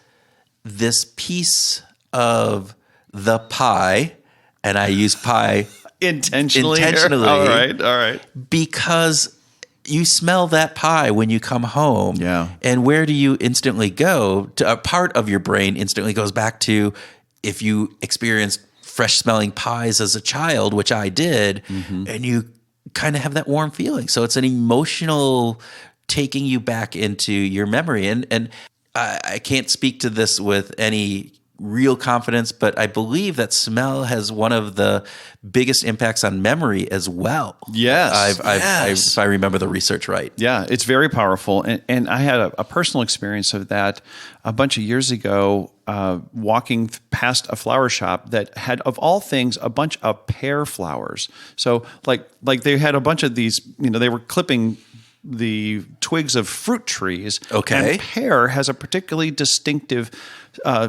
this piece of the pie, and I use pie intentionally. All right. Because you smell that pie when you come home. Yeah. And where do you instantly go? A part of your brain instantly goes back to if you experienced fresh smelling pies as a child, which I did, and you kind of have that warm feeling. So it's an emotional taking you back into your memory. And I can't speak to this with any real confidence, but I believe that smell has one of the biggest impacts on memory as well. Yes. If I remember the research right. Yeah, it's very powerful. And I had a personal experience of that a bunch of years ago, walking past a flower shop that had, of all things, a bunch of pear flowers. So like they had a bunch of these, they were clipping the twigs of fruit trees. Okay. And pear has a particularly distinctive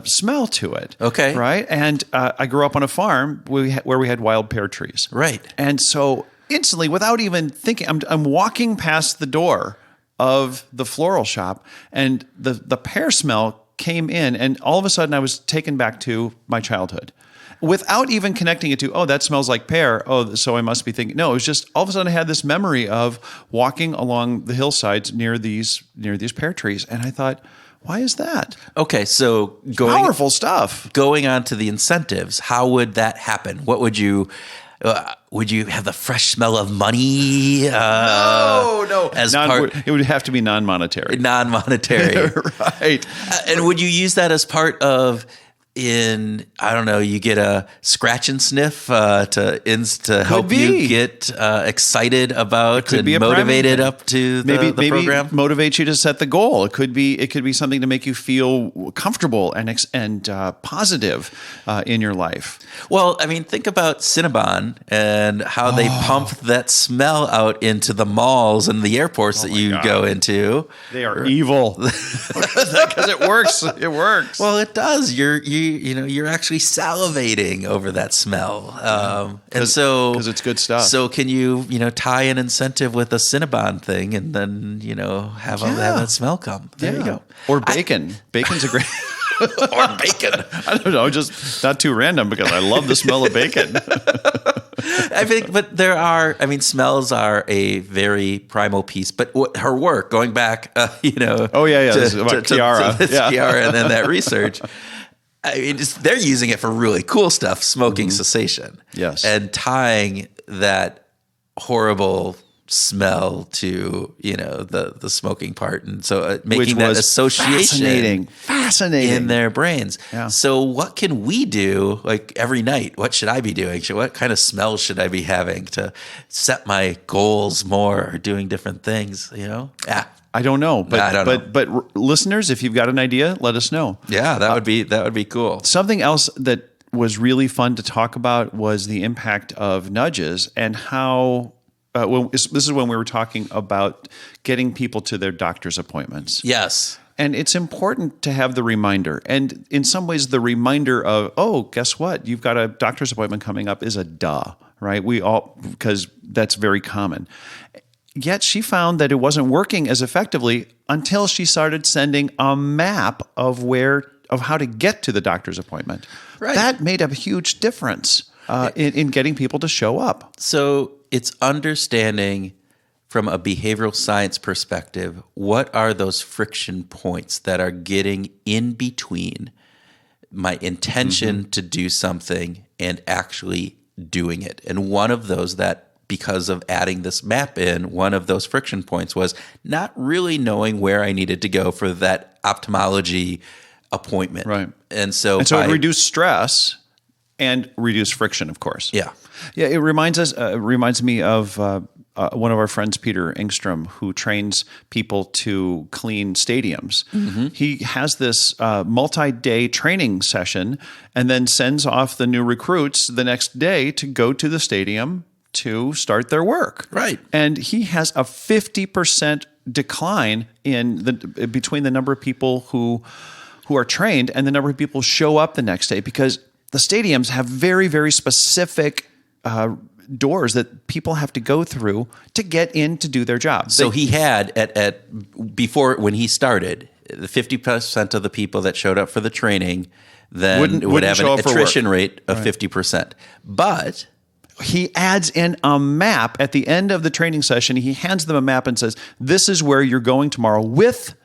smell to it. Okay. Right? And I grew up on a farm where we had wild pear trees. Right. And so instantly, without even thinking, I'm walking past the door of the floral shop, and the pear smell came in, and all of a sudden I was taken back to my childhood without even connecting it to, oh, that smells like pear. Oh, so I must be thinking. No, it was just all of a sudden I had this memory of walking along the hillsides near these pear trees. And I thought, why is that? Okay, so Powerful stuff. Going on to the incentives, how would that happen? What would you have the fresh smell of money? No. It would have to be non-monetary. Non-monetary. Right. And would you use that as part of you get a scratch and sniff to help you get excited about and motivated up to the program? Maybe motivate you to set the goal. It could be something to make you feel comfortable and positive in your life. Well, I mean, think about Cinnabon and how they pump that smell out into the malls and the airports that you go into. They are evil because it works. It works. Well, it does. You're actually salivating over that smell, and so because it's good stuff. So can you tie an incentive with a Cinnabon thing, and then have that smell come? There you go. Or bacon. Bacon's a great. Or bacon. I don't know, just not too random because I love the smell of bacon. I think, but smells are a very primal piece. But her work, going back, Oh yeah. This is about Chiara. Chiara, and then that research. I mean, they're using it for really cool stuff, smoking cessation. Yes. And tying that horrible smell to, the smoking part. And so making that association fascinating in their brains. Yeah. So what can we do like every night? What should I be doing? What kind of smells should I be having to set my goals more or doing different things, I don't know, but but listeners, if you've got an idea, let us know. Yeah, that would be cool. Something else that was really fun to talk about was the impact of nudges and how. This is when we were talking about getting people to their doctor's appointments. Yes. And it's important to have the reminder. And in some ways, the reminder of, oh, guess what? You've got a doctor's appointment coming up is a duh, right? Because that's very common. Yet she found that it wasn't working as effectively until she started sending a map of how to get to the doctor's appointment. Right. That made a huge difference in getting people to show up. So it's understanding from a behavioral science perspective, what are those friction points that are getting in between my intention to do something and actually doing it? And one of those that, because of adding this map in, one of those friction points was not really knowing where I needed to go for that ophthalmology appointment. Right. And so it reduced stress and reduced friction, of course. Yeah. Yeah, it reminds me of one of our friends, Peter Engstrom, who trains people to clean stadiums. Mm-hmm. He has this multi-day training session and then sends off the new recruits the next day to go to the stadium to start their work. Right. And he has a 50% decline between the number of people who are trained and the number of people who show up the next day, because the stadiums have very, very specific doors that people have to go through to get in to do their job. So he had before when he started, the 50% of the people that showed up for the training then would have an attrition rate of 50%. But he adds in a map at the end of the training session. He hands them a map and says, "This is where you're going tomorrow," with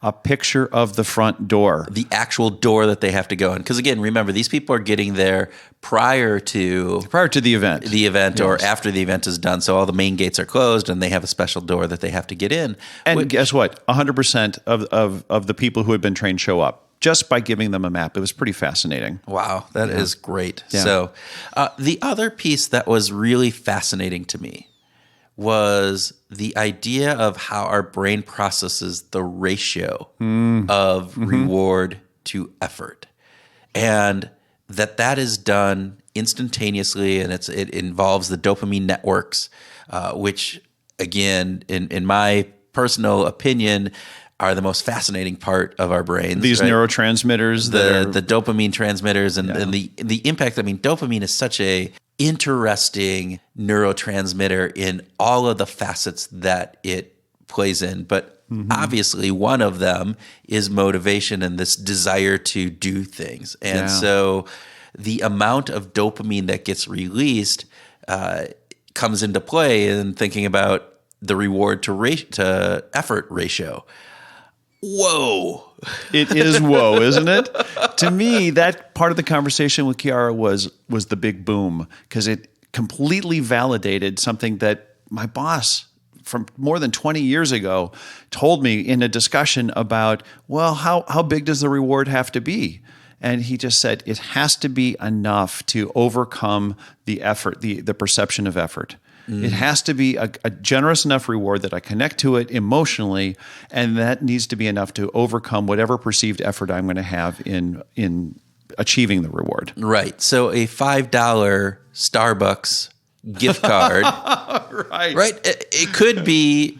a picture of the front door. The actual door that they have to go in. Because again, remember, these people are getting there prior to the event. Yes. Or after the event is done. So all the main gates are closed and they have a special door that they have to get in. And guess what? 100% of the people who had been trained show up just by giving them a map. It was pretty fascinating. Wow, that is great. Yeah. So the other piece that was really fascinating to me was the idea of how our brain processes the ratio of reward to effort. And that is done instantaneously, and it involves the dopamine networks, which, again, in my personal opinion, are the most fascinating part of our brains. These neurotransmitters, the dopamine transmitters, and the impact. I mean, dopamine is such a interesting neurotransmitter in all of the facets that it plays in. But obviously one of them is motivation and this desire to do things. And so the amount of dopamine that gets released comes into play in thinking about the reward to effort ratio. Whoa. It is whoa, isn't it? To me, that part of the conversation with Chiara was the big boom, because it completely validated something that my boss from more than 20 years ago told me in a discussion about, well, how big does the reward have to be? And he just said, it has to be enough to overcome the effort, the perception of effort. It has to be a generous enough reward that I connect to it emotionally, and that needs to be enough to overcome whatever perceived effort I'm going to have in achieving the reward. Right. So a $5 Starbucks gift card, right? It could be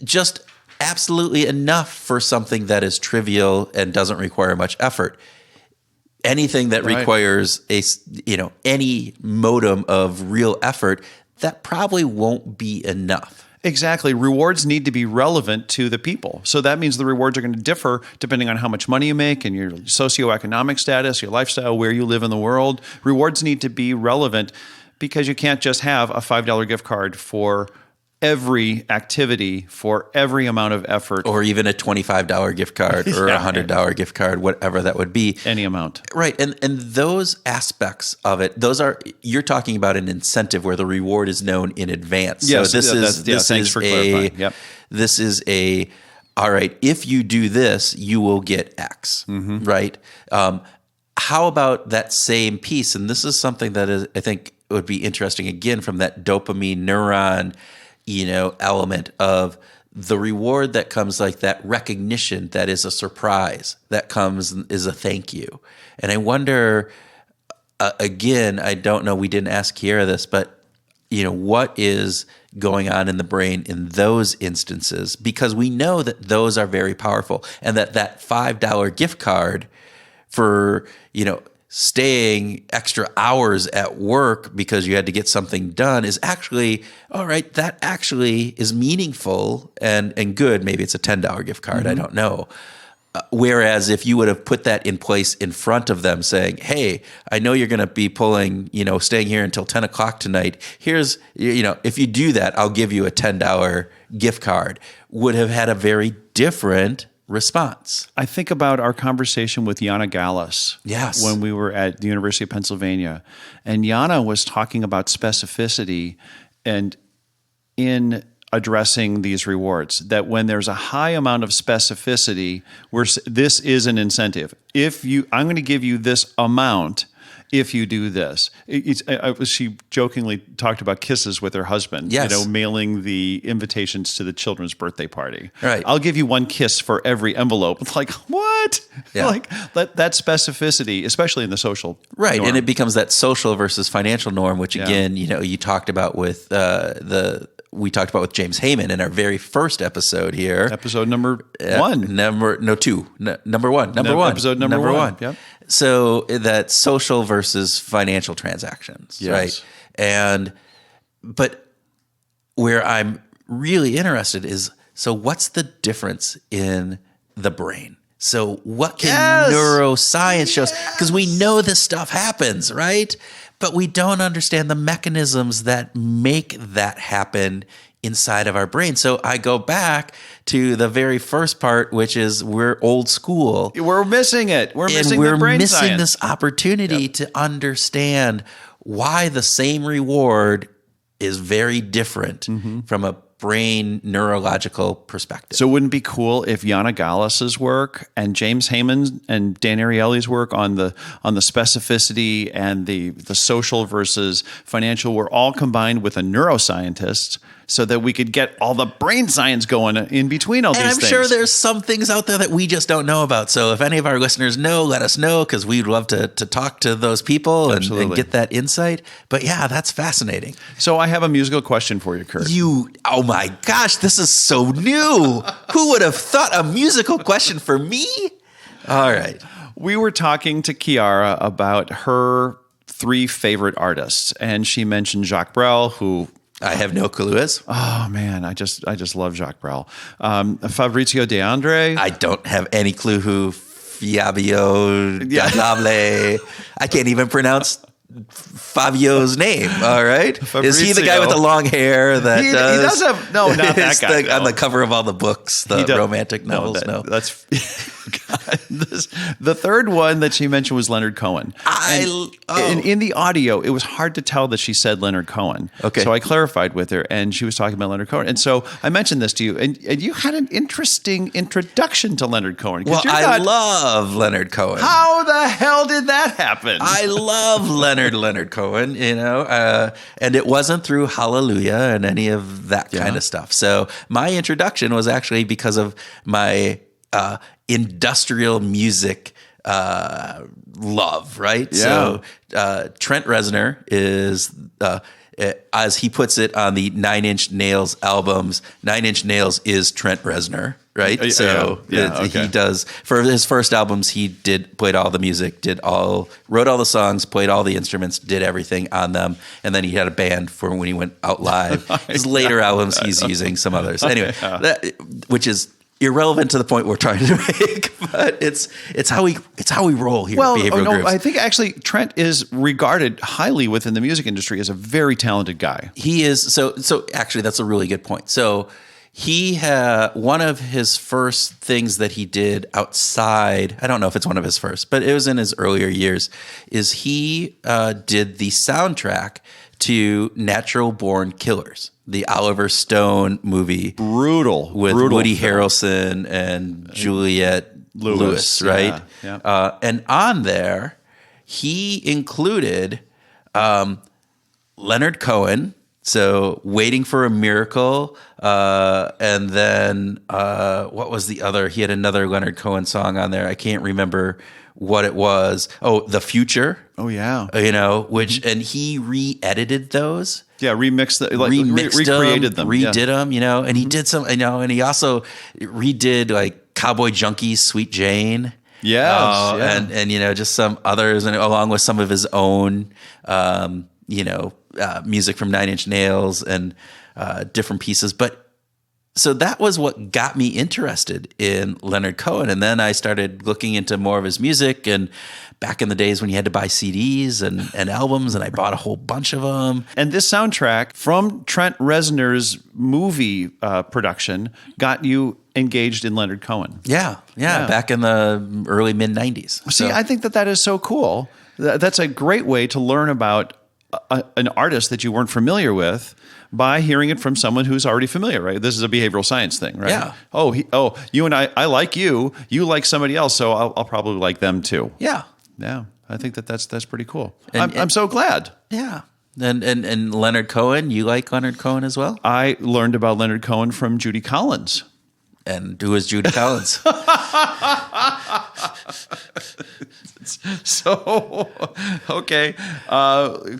just absolutely enough for something that is trivial and doesn't require much effort. Anything that requires any modicum of real effort, that probably won't be enough. Exactly. Rewards need to be relevant to the people. So that means the rewards are going to differ depending on how much money you make and your socioeconomic status, your lifestyle, where you live in the world. Rewards need to be relevant because you can't just have a $5 gift card for every activity, for every amount of effort. Or even a $25 gift card or a $100 gift card, whatever that would be. Any amount. Right. And those aspects of it, you're talking about an incentive where the reward is known in advance. Yes, so thanks for clarifying. Yep. This is all right, if you do this, you will get X, right? How about that same piece? And this is something that I think would be interesting, again, from that dopamine neuron element of the reward that comes, like that recognition that is a surprise, that comes is a thank you. And I wonder, again, I don't know, we didn't ask Chiara this, but what is going on in the brain in those instances? Because we know that those are very powerful, and that $5 gift card for, staying extra hours at work because you had to get something done is actually, all right, that actually is meaningful and good. Maybe it's a $10 gift card. I don't know. Whereas if you would have put that in place in front of them saying, hey, I know you're going to be pulling, staying here until 10 o'clock tonight. Here's, if you do that, I'll give you a $10 gift card, would have had a very different response. I think about our conversation with Jana Gallus when we were at the University of Pennsylvania. And Jana was talking about specificity and in addressing these rewards, that when there's a high amount of specificity, this is an incentive. I'm going to give you this amount if you do this. She jokingly talked about kisses with her husband, mailing the invitations to the children's birthday party. Right. I'll give you one kiss for every envelope. It's like, what? Yeah. Like that specificity, especially in the social norm. And it becomes that social versus financial norm, which again, you talked about with we talked about with James Heyman in our very first episode here. Episode number one. Number one. Episode number one. Yep. So that social versus financial transactions, right? But where I'm really interested is, so what's the difference in the brain? So what can neuroscience show us? Because we know this stuff happens, right? But we don't understand the mechanisms that make that happen inside of our brain. So I go back to the very first part, which is we're old school. We're missing it. We're missing this opportunity to understand why the same reward is very different from a brain neurological perspective. So wouldn't it be cool if Jana Gallus's work and James Heyman and Dan Ariely's work on the specificity and the social versus financial were all combined with a neuroscientist, so that we could get all the brain science going in between all these things. And I'm sure there's some things out there that we just don't know about. So if any of our listeners know, let us know, because we'd love to talk to those people and get that insight. But yeah, that's fascinating. So I have a musical question for you, Kurt. Oh my gosh, this is so new. Who would have thought a musical question for me? All right. We were talking to Chiara about her 3 favorite artists, and she mentioned Jacques Brel, who I have no clue is. Oh man, I just love Jacques Brel. Fabrizio De André. I don't have any clue who Fabio Dabile. I can't even pronounce Fabio's name. All right, is he the guy with the long hair that he does have not that guy on the cover of all the books, the romantic novels? That's the third one that she mentioned was Leonard Cohen. In the audio, it was hard to tell that she said Leonard Cohen. Okay, so I clarified with her, and she was talking about Leonard Cohen. And so I mentioned this to you, and you had an interesting introduction to Leonard Cohen. Well, I love Leonard Cohen. How the hell did that happen? I love Leonard Cohen, and it wasn't through Hallelujah and any of that kind of stuff. So my introduction was actually because of my industrial music love, right? Yeah. So Trent Reznor is, as he puts it on the 9 Inch Nails albums, 9 Inch Nails is Trent Reznor, right? He does, for his first albums, he played all the music, wrote all the songs, played all the instruments, did everything on them, and then he had a band for when he went out live. His later albums, he's using some others. Anyway, which is irrelevant to the point we're trying to make, but it's how we roll here. Well, at Behavioral Grooves. I think actually Trent is regarded highly within the music industry as a very talented guy. He is. So actually, that's a really good point. So he had one of his first things that he did outside. I don't know if it's one of his first, but it was in his earlier years. Is he did the soundtrack to Natural Born Killers, the Oliver Stone movie. Brutal. With Woody Harrelson and Juliette Lewis, right? Yeah. And on there, he included Leonard Cohen, so Waiting for a Miracle, and then what was the other? He had another Leonard Cohen song on there. I can't remember what it was. Oh, The Future. Oh yeah. Which, and he re-edited those. Yeah, remixed them, recreated them, redid them, and he did some, and he also redid like Cowboy Junkies, Sweet Jane. Yeah. And just some others, and along with some of his own, music from 9 Inch Nails and different pieces. But so that was what got me interested in Leonard Cohen. And then I started looking into more of his music. And back in the days when you had to buy CDs and albums, and I bought a whole bunch of them. And this soundtrack from Trent Reznor's movie production got you engaged in Leonard Cohen. Yeah. Back in the early mid-90s. See, I think that is so cool. That's a great way to learn about an artist that you weren't familiar with by hearing it from someone who's already familiar, right? This is a behavioral science thing, right? Yeah. You and I like you like somebody else, so I'll probably like them too. Yeah. Yeah. I think that's pretty cool. I'm so glad. Yeah. And Leonard Cohen, you like Leonard Cohen as well? I learned about Leonard Cohen from Judy Collins. And who is Judy Collins? So, okay.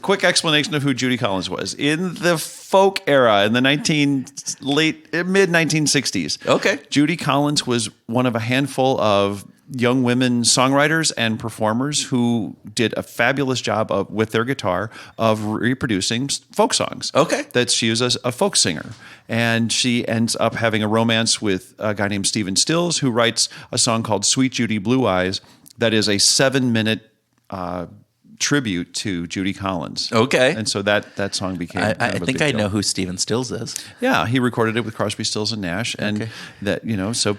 Quick explanation of who Judy Collins was. In the folk era, in the mid-1960s. Okay. Judy Collins was one of a handful of young women songwriters and performers who did a fabulous job with their guitar of reproducing folk songs. Okay. That she was a folk singer. And she ends up having a romance with a guy named Stephen Stills, who writes a song called Sweet Judy Blue Eyes that is a 7-minute tribute to Judy Collins. Okay. And so that song became I think I know who Stephen Stills is. Yeah, he recorded it with Crosby, Stills and Nash, and so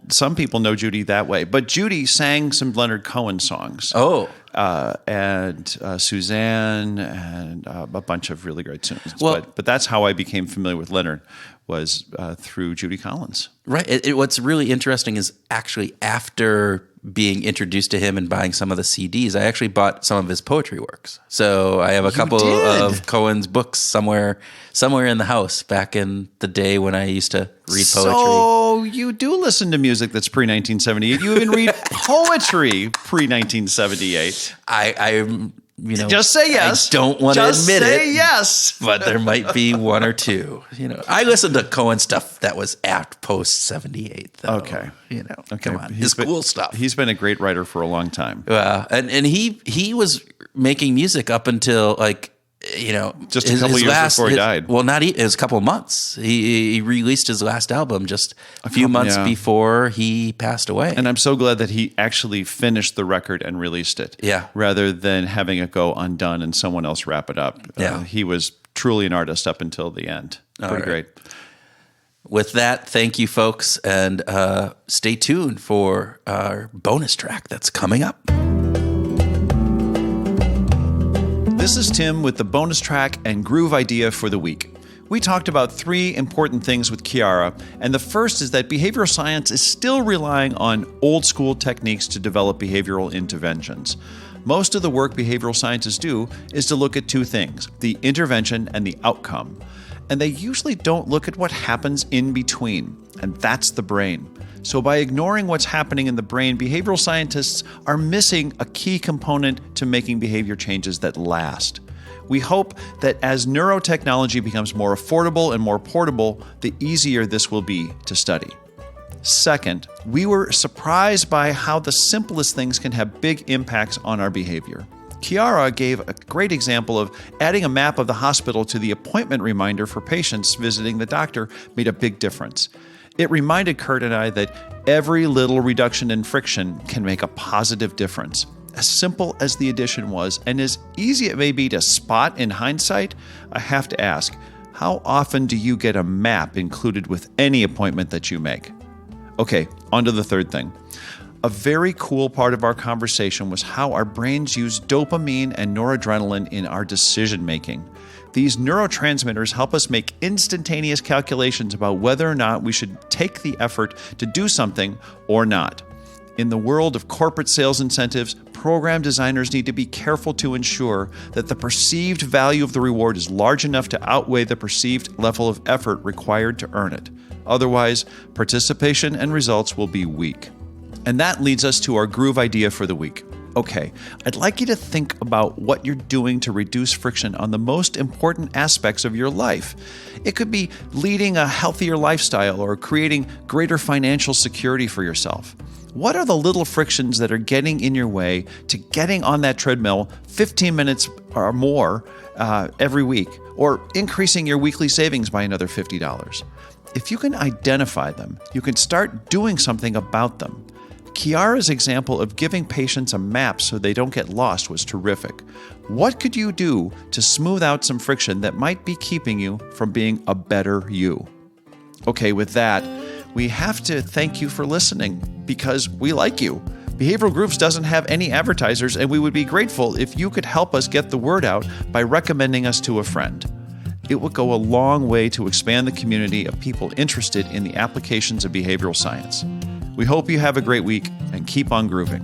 some people know Judy that way. But Judy sang some Leonard Cohen songs. Oh. And Suzanne and a bunch of really great tunes. Well, but that's how I became familiar with Leonard, was through Judy Collins. Right. What's really interesting is actually after being introduced to him and buying some of the CDs, I actually bought some of his poetry works. So I have a couple of Cohen's books somewhere in the house back in the day when I used to read poetry. So you do listen to music that's pre-1978. You even read poetry pre-1978. I just say yes. I don't want to admit it. Just say yes. But there might be one or two. I listened to Cohen stuff that was at post 78, though. Okay. Come on. His cool stuff. He's been a great writer for a long time. And he was making music up until like just a couple years before he died. Well, it was a couple of months. He released his last album just a few months before he passed away. And I'm so glad that he actually finished the record and released it. Yeah. Rather than having it go undone and someone else wrap it up. Yeah. He was truly an artist up until the end. Pretty great. With that, thank you, folks, and stay tuned for our bonus track that's coming up. This is Tim with the bonus track and groove idea for the week. We talked about 3 important things with Chiara, and the first is that behavioral science is still relying on old school techniques to develop behavioral interventions. Most of the work behavioral scientists do is to look at 2 things, the intervention and the outcome. And they usually don't look at what happens in between, and that's the brain. So by ignoring what's happening in the brain, behavioral scientists are missing a key component to making behavior changes that last. We hope that as neurotechnology becomes more affordable and more portable, the easier this will be to study. Second, we were surprised by how the simplest things can have big impacts on our behavior. Chiara gave a great example of adding a map of the hospital to the appointment reminder for patients visiting the doctor made a big difference. It reminded Kurt and I that every little reduction in friction can make a positive difference. As simple as the addition was, and as easy it may be to spot in hindsight, I have to ask, how often do you get a map included with any appointment that you make? Okay, on to the third thing. A very cool part of our conversation was how our brains use dopamine and noradrenaline in our decision making. These neurotransmitters help us make instantaneous calculations about whether or not we should take the effort to do something or not. In the world of corporate sales incentives, program designers need to be careful to ensure that the perceived value of the reward is large enough to outweigh the perceived level of effort required to earn it. Otherwise, participation and results will be weak. And that leads us to our groove idea for the week. Okay, I'd like you to think about what you're doing to reduce friction on the most important aspects of your life. It could be leading a healthier lifestyle or creating greater financial security for yourself. What are the little frictions that are getting in your way to getting on that treadmill 15 minutes or more every week, or increasing your weekly savings by another $50? If you can identify them, you can start doing something about them. Chiara's example of giving patients a map so they don't get lost was terrific. What could you do to smooth out some friction that might be keeping you from being a better you? Okay, with that, we have to thank you for listening because we like you. Behavioral Grooves doesn't have any advertisers, and we would be grateful if you could help us get the word out by recommending us to a friend. It would go a long way to expand the community of people interested in the applications of behavioral science. We hope you have a great week and keep on grooving.